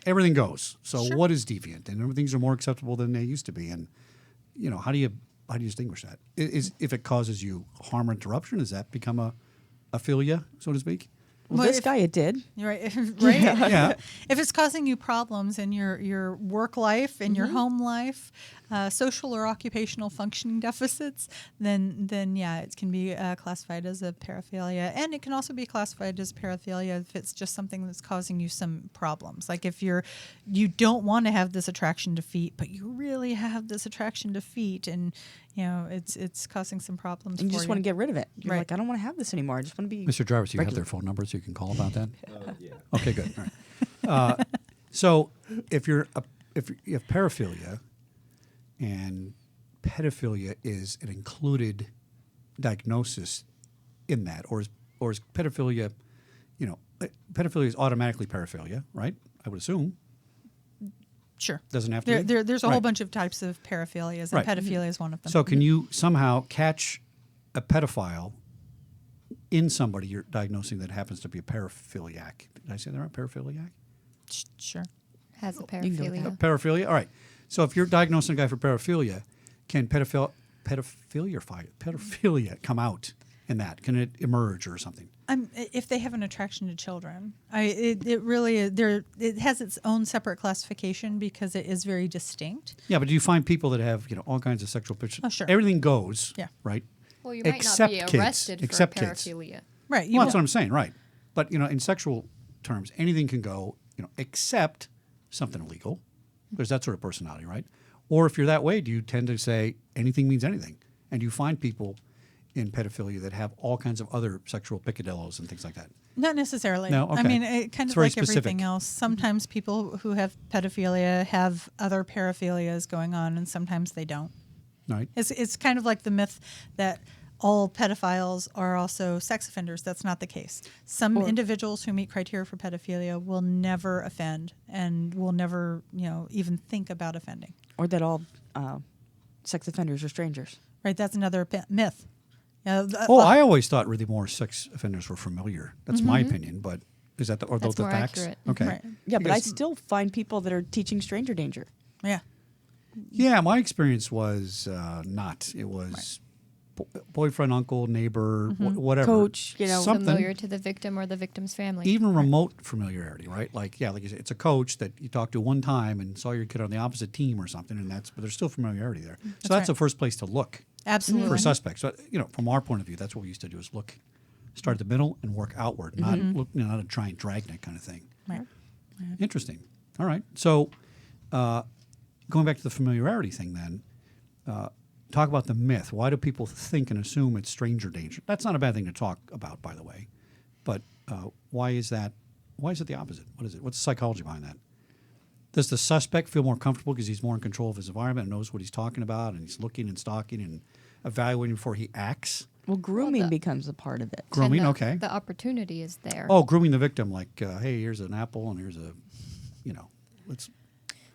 everything goes. So Sure. what is deviant? And things are more acceptable than they used to be. And how do you distinguish that? Is if it causes you harm or interruption, does that become a philia, so to speak? Well, Well, this if- guy it did. You're right. Right. Yeah. If it's causing you problems in your work life, in Mm-hmm. your home life, social or occupational functioning deficits, then yeah, it can be classified as a paraphilia, and it can also be classified as paraphilia if it's just something that's causing you some problems. Like if you don't want to have this attraction to feet, but you really have this attraction to feet, and it's causing some problems. And you for just want to get rid of it. You're Right. like, I don't want to have this anymore. I just want to be. Mr. Jarvis, you have regular. their phone number so you can call about that? Yeah. Okay, good. All right. So if you have paraphilia and pedophilia is an included diagnosis in that, or is pedophilia, pedophilia is automatically paraphilia, right? I would assume. Sure. Doesn't have to be? There's a Right. whole bunch of types of paraphilias, and Right. pedophilia is one of them. So can you somehow catch a pedophile in somebody you're diagnosing that happens to be a paraphiliac? Did I say that right? Paraphiliac? Sure. Has a can go with paraphilia. Paraphilia? All right. So if you're diagnosing a guy for paraphilia, can pedophilia come out in that? Can it emerge or something? If they have an attraction to children, it really it has its own separate classification because it is very distinct. Yeah, but do you find people that have all kinds of sexual pictures? Oh, sure. Everything goes. Yeah. Right. Well, you might Except not be kids. arrested Except for kids. paraphilia. Right. Well, that's what I'm saying. Right. But in sexual terms, anything can go. Except something illegal. There's that sort of personality, right? Or if you're that way, do you tend to say anything means anything? And do you find people in pedophilia that have all kinds of other sexual picadillos and things like that? Not necessarily. No? I Okay. mean, it kind It's of very like everything specific. else. Sometimes people who have pedophilia have other paraphilias going on, and sometimes they don't. Right. It's kind of like the myth that all pedophiles are also sex offenders. That's not the case. Some individuals who meet criteria for pedophilia will never offend and will never, even think about offending. Or that all sex offenders are strangers. Right? That's another myth. I always thought really more sex offenders were familiar. That's my opinion, but is that those That's the more facts? accurate. Okay. Right. Yeah, but I Because- still find people that are teaching stranger danger. Yeah. Yeah, my experience was not. It was boyfriend, uncle, neighbor, whatever. Coach, something. Familiar to the victim or the victim's family. Even remote familiarity, right? Like you said, it's a coach that you talked to one time and saw your kid on the opposite team or something, but there's still familiarity there. So that's right. the first place to look Absolutely. for suspects. So, from our point of view, that's what we used to do: is start at the middle and work outward, not look, not a try and dragnet kind of thing. Right. Interesting. All right. So, going back to the familiarity thing, then. Talk about the myth. Why do people think and assume it's stranger danger? That's not a bad thing to talk about, by the way. But why is that? Why is it the opposite? What is it? What's the psychology behind that? Does the suspect feel more comfortable because he's more in control of his environment and knows what he's talking about, and he's looking and stalking and evaluating before he acts? Well, grooming the- becomes a part of it. Grooming, And okay. The opportunity is there. Oh, grooming the victim, like, hey, here's an apple and here's a, let's.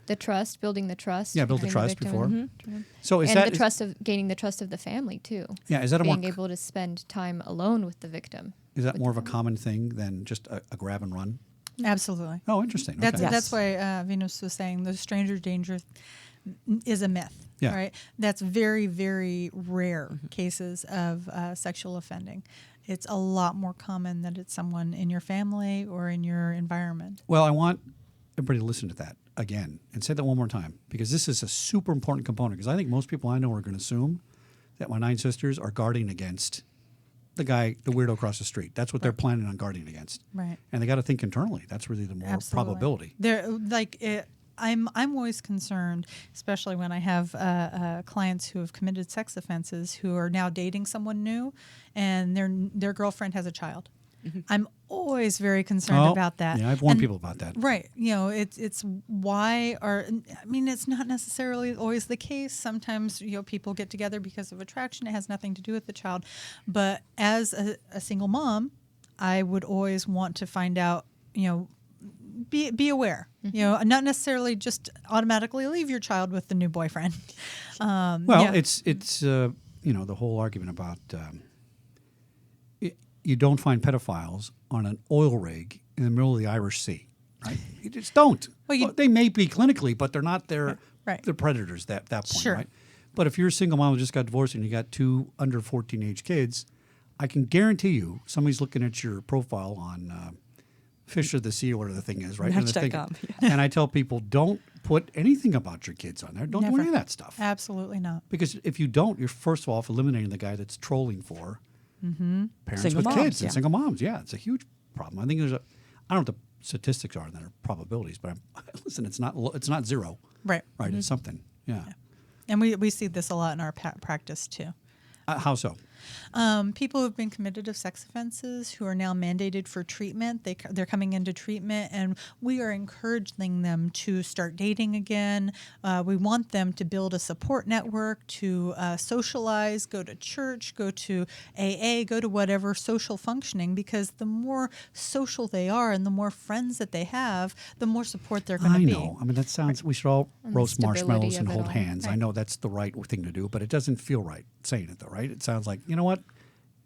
The trust, building the trust. Yeah, build the between trust victim before. and- So is and that the trust of gaining the trust of the family too. Yeah, is that a being more able to spend time alone with the victim. is that with more the of a common thing than just a grab and run? Absolutely. Oh, interesting. That's Okay. that's why Venus was saying the stranger danger is a myth. Yeah. Right. That's very, very rare cases of sexual offending. It's a lot more common that it's someone in your family or in your environment. Well, I want everybody to listen to that again and say that one more time, because this is a super important component. Because I think most people I know are going to assume that my 9 sisters are guarding against the weirdo across the street. That's what they're planning on guarding against. Right. And they got to think internally. That's really the more Absolutely. probability. They're like I'm always concerned, especially when I have clients who have committed sex offenses who are now dating someone new, and their girlfriend has a child. I'm always very concerned about that. Yeah, I've warned And- people about that. Right. It's why it's not necessarily always the case. Sometimes, people get together because of attraction. It has nothing to do with the child. But as a single mom, I would always want to find out, be aware, not necessarily just automatically leave your child with the new boyfriend. It's the whole argument about you don't find pedophiles on an oil rig in the middle of the Irish Sea, right? You just don't. Well, They may be clinically, but they're not. They're Right. they're predators at that point, Sure. right? But if you're a single mom who just got divorced and you got 2 under 14 age kids, I can guarantee you somebody's looking at your profile on Fish of the Sea or whatever the thing is, right? And they're Match.com, thinking- And I tell people, don't put anything about your kids on there. Don't do Never. any of that stuff. Absolutely not. Because if you don't, you're first of all eliminating the guy that's trolling for parents Single with moms, kids and yeah. single moms. Yeah, it's a huge problem. I think I don't know what the statistics are that are probabilities, but listen, it's not zero, Right. right? It's something. Yeah. And we see this a lot in our practice too. How so? People who've been committed of sex offenses who are now mandated for treatment, they're coming into treatment, and we are encouraging them to start dating again. We want them to build a support network, to socialize, go to church, go to AA, go to whatever social functioning, because the more social they are and the more friends that they have, the more support they're going to be. I know. I mean, that sounds, we should all And the roast marshmallows stability and of it hold all. hands. I Right. know that's the right thing to do, but it doesn't feel right saying it, though, right? It sounds like, you know what?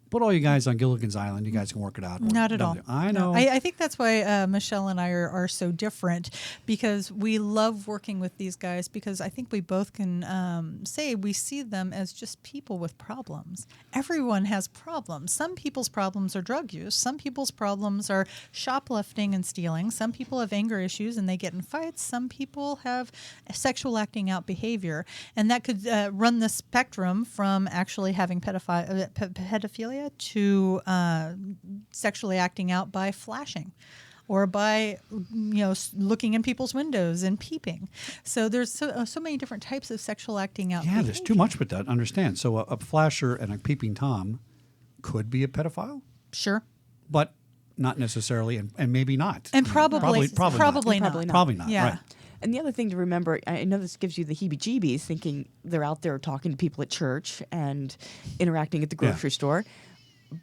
Put all you guys on Gilligan's Island. You guys can work it out. Not at all. I No. know. I think that's why Michelle and I are so different, because we love working with these guys, because I think we both can say we see them as just people with problems. Everyone has problems. Some people's problems are drug use. Some people's problems are shoplifting and stealing. Some people have anger issues and they get in fights. Some people have sexual acting out behavior. And that could run the spectrum from actually having pedophilia to sexually acting out by flashing or by looking in people's windows and peeping. So there's so many different types of sexual acting out. Yeah, there's too much with that. Understand. So a flasher and a peeping Tom could be a pedophile, Sure. but not necessarily, and maybe not. And I mean, probably not. not. Probably not. Probably not. Yeah. Right. And the other thing to remember, I know this gives you the heebie-jeebies, thinking they're out there talking to people at church and interacting at the grocery store.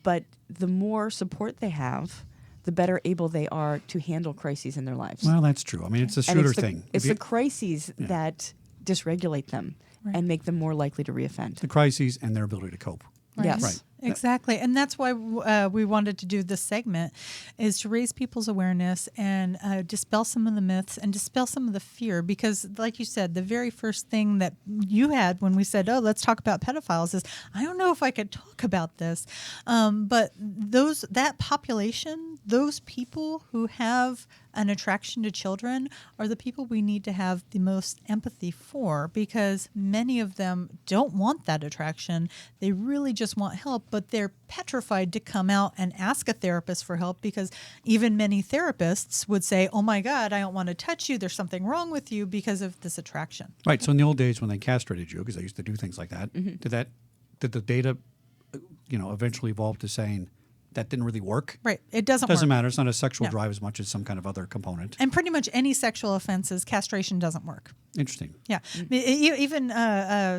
But the more support they have, the better able they are to handle crises in their lives. Well, that's true. I mean, it's a And shooter it's the, thing. It's If you- the crises that dysregulate them and make them more likely to reoffend. the crises and their ability to cope. Yes. Right. Exactly. And that's why we wanted to do this segment, is to raise people's awareness and dispel some of the myths and dispel some of the fear. Because like you said, the very first thing that you had when we said, oh, let's talk about pedophiles is, I don't know if I could talk about this. But that population, those people who have an attraction to children are the people we need to have the most empathy for, because many of them don't want that attraction. They really just want help, but they're petrified to come out and ask a therapist for help, because even many therapists would say, oh my God, I don't want to touch you. There's something wrong with you because of this attraction. Right. So in the old days when they castrated you, because they used to do things like that, did the data, eventually evolve to saying that didn't really work? Right. It doesn't Doesn't work. matter. It's not a sexual No. drive as much as some kind of other component. And pretty much any sexual offenses, castration doesn't work. Interesting. Yeah, even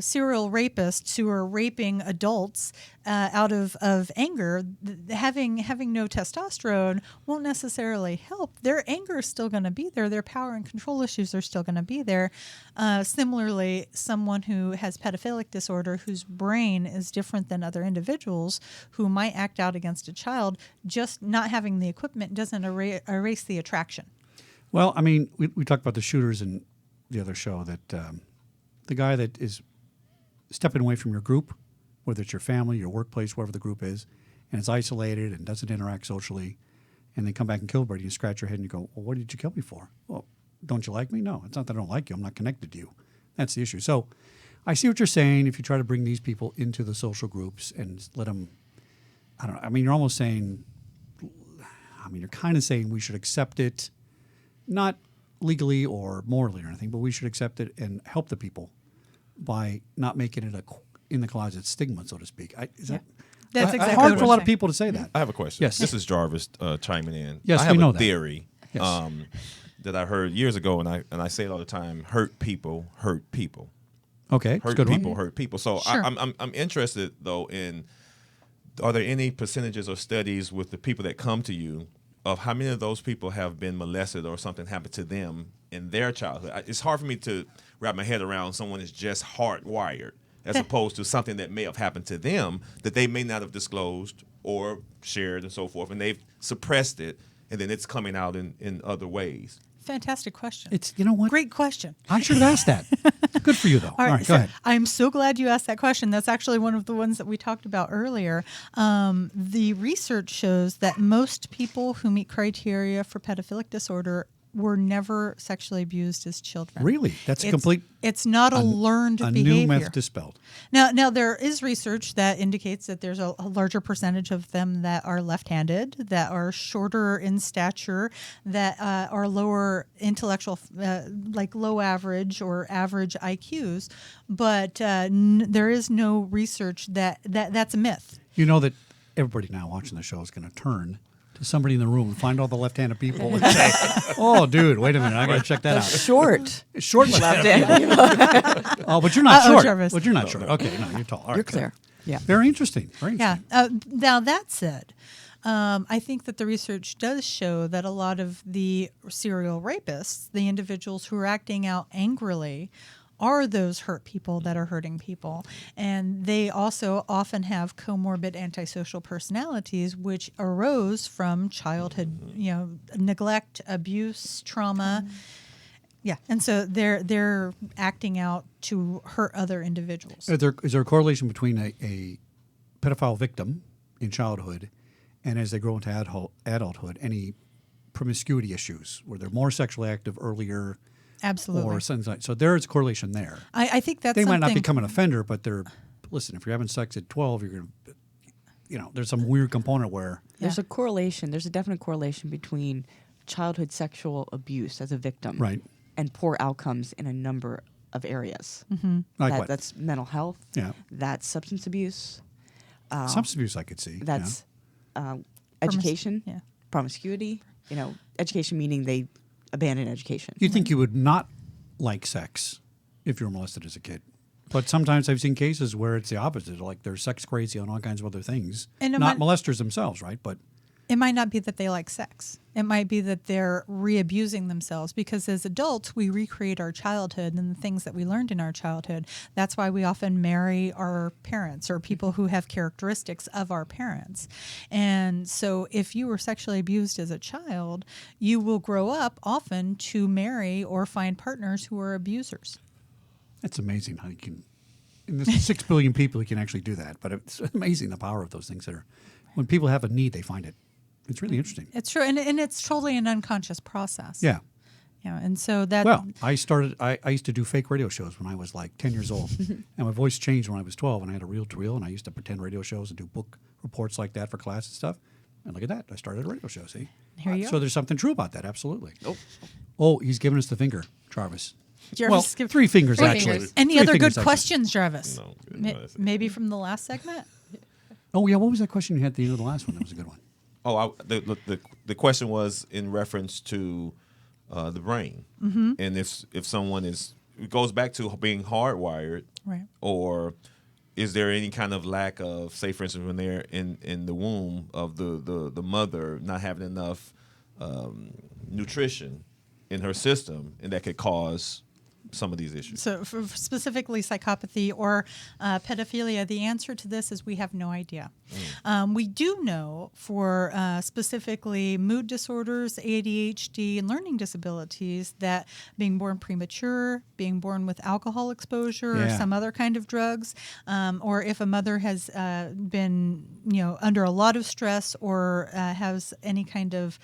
serial rapists who are raping adults out of anger, having no testosterone won't necessarily help. Their anger is still going to be there. Their power and control issues are still going to be there. Similarly, someone who has pedophilic disorder, whose brain is different than other individuals, who might act out against a child, just not having the equipment doesn't erase the attraction. Well, I mean, we talked about the shooters in the other show, that the guy that is stepping away from your group, whether it's your family, your workplace, wherever the group is, and is isolated and doesn't interact socially, and they come back and kill everybody, you scratch your head and you go, well, what did you kill me for? Well, don't you like me? No, it's not that I don't like you. I'm not connected to you. That's the issue. So I see what you're saying. If you try to bring these people into the social groups and let them, I don't know, I mean, you're almost saying, you're kind of saying we should accept it, not legally or morally or anything, but we should accept it and help the people by not making it a in the closet stigma, so to speak. That's it's exactly hard what for a I'm lot of saying. people to say that. I have a question. Yes. This is Jarvis chiming in. Yes, I have we know a that. theory Yes. that I heard years ago, and I say it all the time: hurt people hurt people. Okay, it's a Hurt good people one. hurt people. So Sure. I'm interested though in, are there any percentages or studies with the people that come to you of how many of those people have been molested or something happened to them in their childhood? It's hard for me to wrap my head around someone is just hardwired, as opposed to something that may have happened to them that they may not have disclosed or shared and so forth, and they've suppressed it, and then it's coming out in other ways. Fantastic question. It's, you know what? Great question. I should have asked that. Good for you, though. All right, so go ahead. I'm so glad you asked that question. That's actually one of the ones that we talked about earlier. The research shows that most people who meet criteria for pedophilic disorder were never sexually abused as children. Really? That's a complete... It's not a learned a behavior. new myth dispelled. Now there is research that indicates that there's a larger percentage of them that are left-handed, that are shorter in stature, that are lower intellectual, like low average or average IQs. But there is no research that's a myth. You know that everybody now watching the show is going to turn to somebody in the room and find all the left-handed people and say, "Oh, dude, wait a minute, I got to check that out." Short. Short left-handed. Oh, but you're not short. Jarvis. But you're not short. Okay, no, you're tall. All right, You're good. clear. Yeah. Very interesting. Very Yeah. interesting. Now that said, I think that the research does show that a lot of the serial rapists, the individuals who are acting out angrily, are those hurt people that are hurting people. And they also often have comorbid antisocial personalities, which arose from childhood, neglect, abuse, trauma. Yeah, and so they're acting out to hurt other individuals. Is there a correlation between a pedophile victim in childhood and as they grow into adulthood, any promiscuity issues where they're more sexually active earlier? Absolutely. Or something like, so there is correlation there. I think that's they might not something- become an offender, but listen, if you're having sex at 12, you're going to, there's some weird component where. There's a correlation. There's a definite correlation between childhood sexual abuse as a victim Right. and poor outcomes in a number of areas. Like what? That's mental health. Yeah. That's substance abuse. Substance abuse I could see. That's education, yeah. promiscuity. Education meaning they abandon education. You'd think you would not like sex if you were molested as a kid. But sometimes I've seen cases where it's the opposite. Like they're sex crazy on all kinds of other things. And it not might- molesters themselves, right? But It might not be that they like sex. It might be that they're re-abusing themselves, because as adults, we recreate our childhood and the things that we learned in our childhood. That's why we often marry our parents or people who have characteristics of our parents. And so if you were sexually abused as a child, you will grow up often to marry or find partners who are abusers. it's amazing how you can, and there's 6 billion people who can actually do that. But it's amazing the power of those things that are, when people have a need, they find it. It's really interesting. It's true. And it's totally an unconscious process. Yeah. And so that... Well, I used to do fake radio shows when I was like 10 years old. And my voice changed when I was 12, and I had a reel-to-reel, and I used to pretend radio shows and do book reports like that for class and stuff. And look at that. I started a radio show, see? Here you So are. there's something true about that, absolutely. Oh, he's giving us the finger, Jarvis. Jarvis, Well, 3 fingers, Three actually. fingers. Any Three other fingers, good actually. questions, Jarvis? No, Maybe from the last segment? Oh, yeah, what was that question you had at the end of the last one? That was a good one. Oh, the question was in reference to the brain, and if someone it goes back to being hardwired, Right. or is there any kind of lack of, say, for instance, when they're in the womb of the mother not having enough nutrition in her system, and that could cause some of these issues. So for specifically psychopathy or pedophilia, the answer to this is we have no idea. We do know for specifically mood disorders, ADHD, and learning disabilities that being born premature, being born with alcohol exposure or Yeah. some other kind of drugs, or if a mother has been under a lot of stress or has any kind of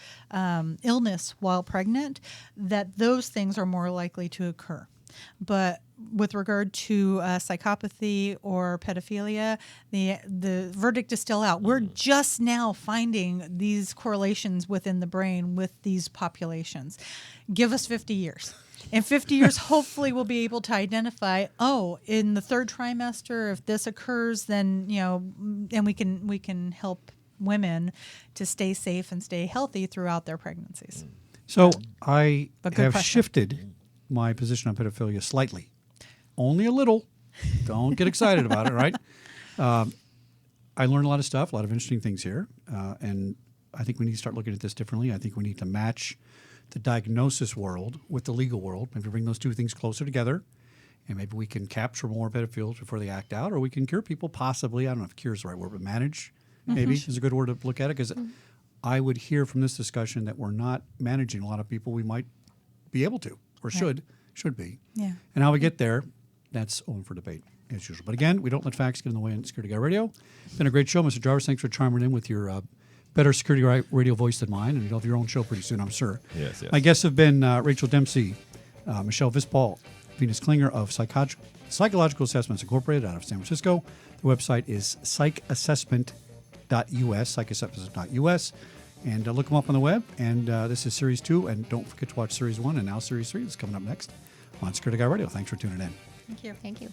illness while pregnant, that those things are more likely to occur. But with regard to psychopathy or pedophilia, the verdict is still out. We're just now finding these correlations within the brain with these populations. Give us 50 years. In 50 years, hopefully we'll be able to identify, in the 3rd trimester, if this occurs, then, and we can help women to stay safe and stay healthy throughout their pregnancies. So I But good have question. shifted my position on pedophilia slightly. Only a little. Don't get excited about it, right? I learned a lot of stuff, a lot of interesting things here. And I think we need to start looking at this differently. I think we need to match the diagnosis world with the legal world. Maybe bring those two things closer together. And maybe we can capture more pedophiles before they act out, or we can cure people possibly. I don't know if cure is the right word, but manage maybe is a good word to look at it, because I would hear from this discussion that we're not managing a lot of people we might be able to, or should be. Yeah. And how we get there, that's open for debate, as usual. But again, we don't let facts get in the way on Security Guy Radio. It's been a great show. Mr. Jarvis, thanks for chiming in with your better Security Guy Radio voice than mine, and you'll have your own show pretty soon, I'm sure. Yes. My guests have been Rachyll Dempsey, Michelle Wysopal, Venus Klinger of Psychological Assessments Incorporated out of San Francisco. The website is psychassessment.us, and look them up on the web. And this is Series 2, and don't forget to watch Series 1 and now Series 3 is coming up next on Security Guy Radio. Thanks for tuning in. Thank you. Thank you.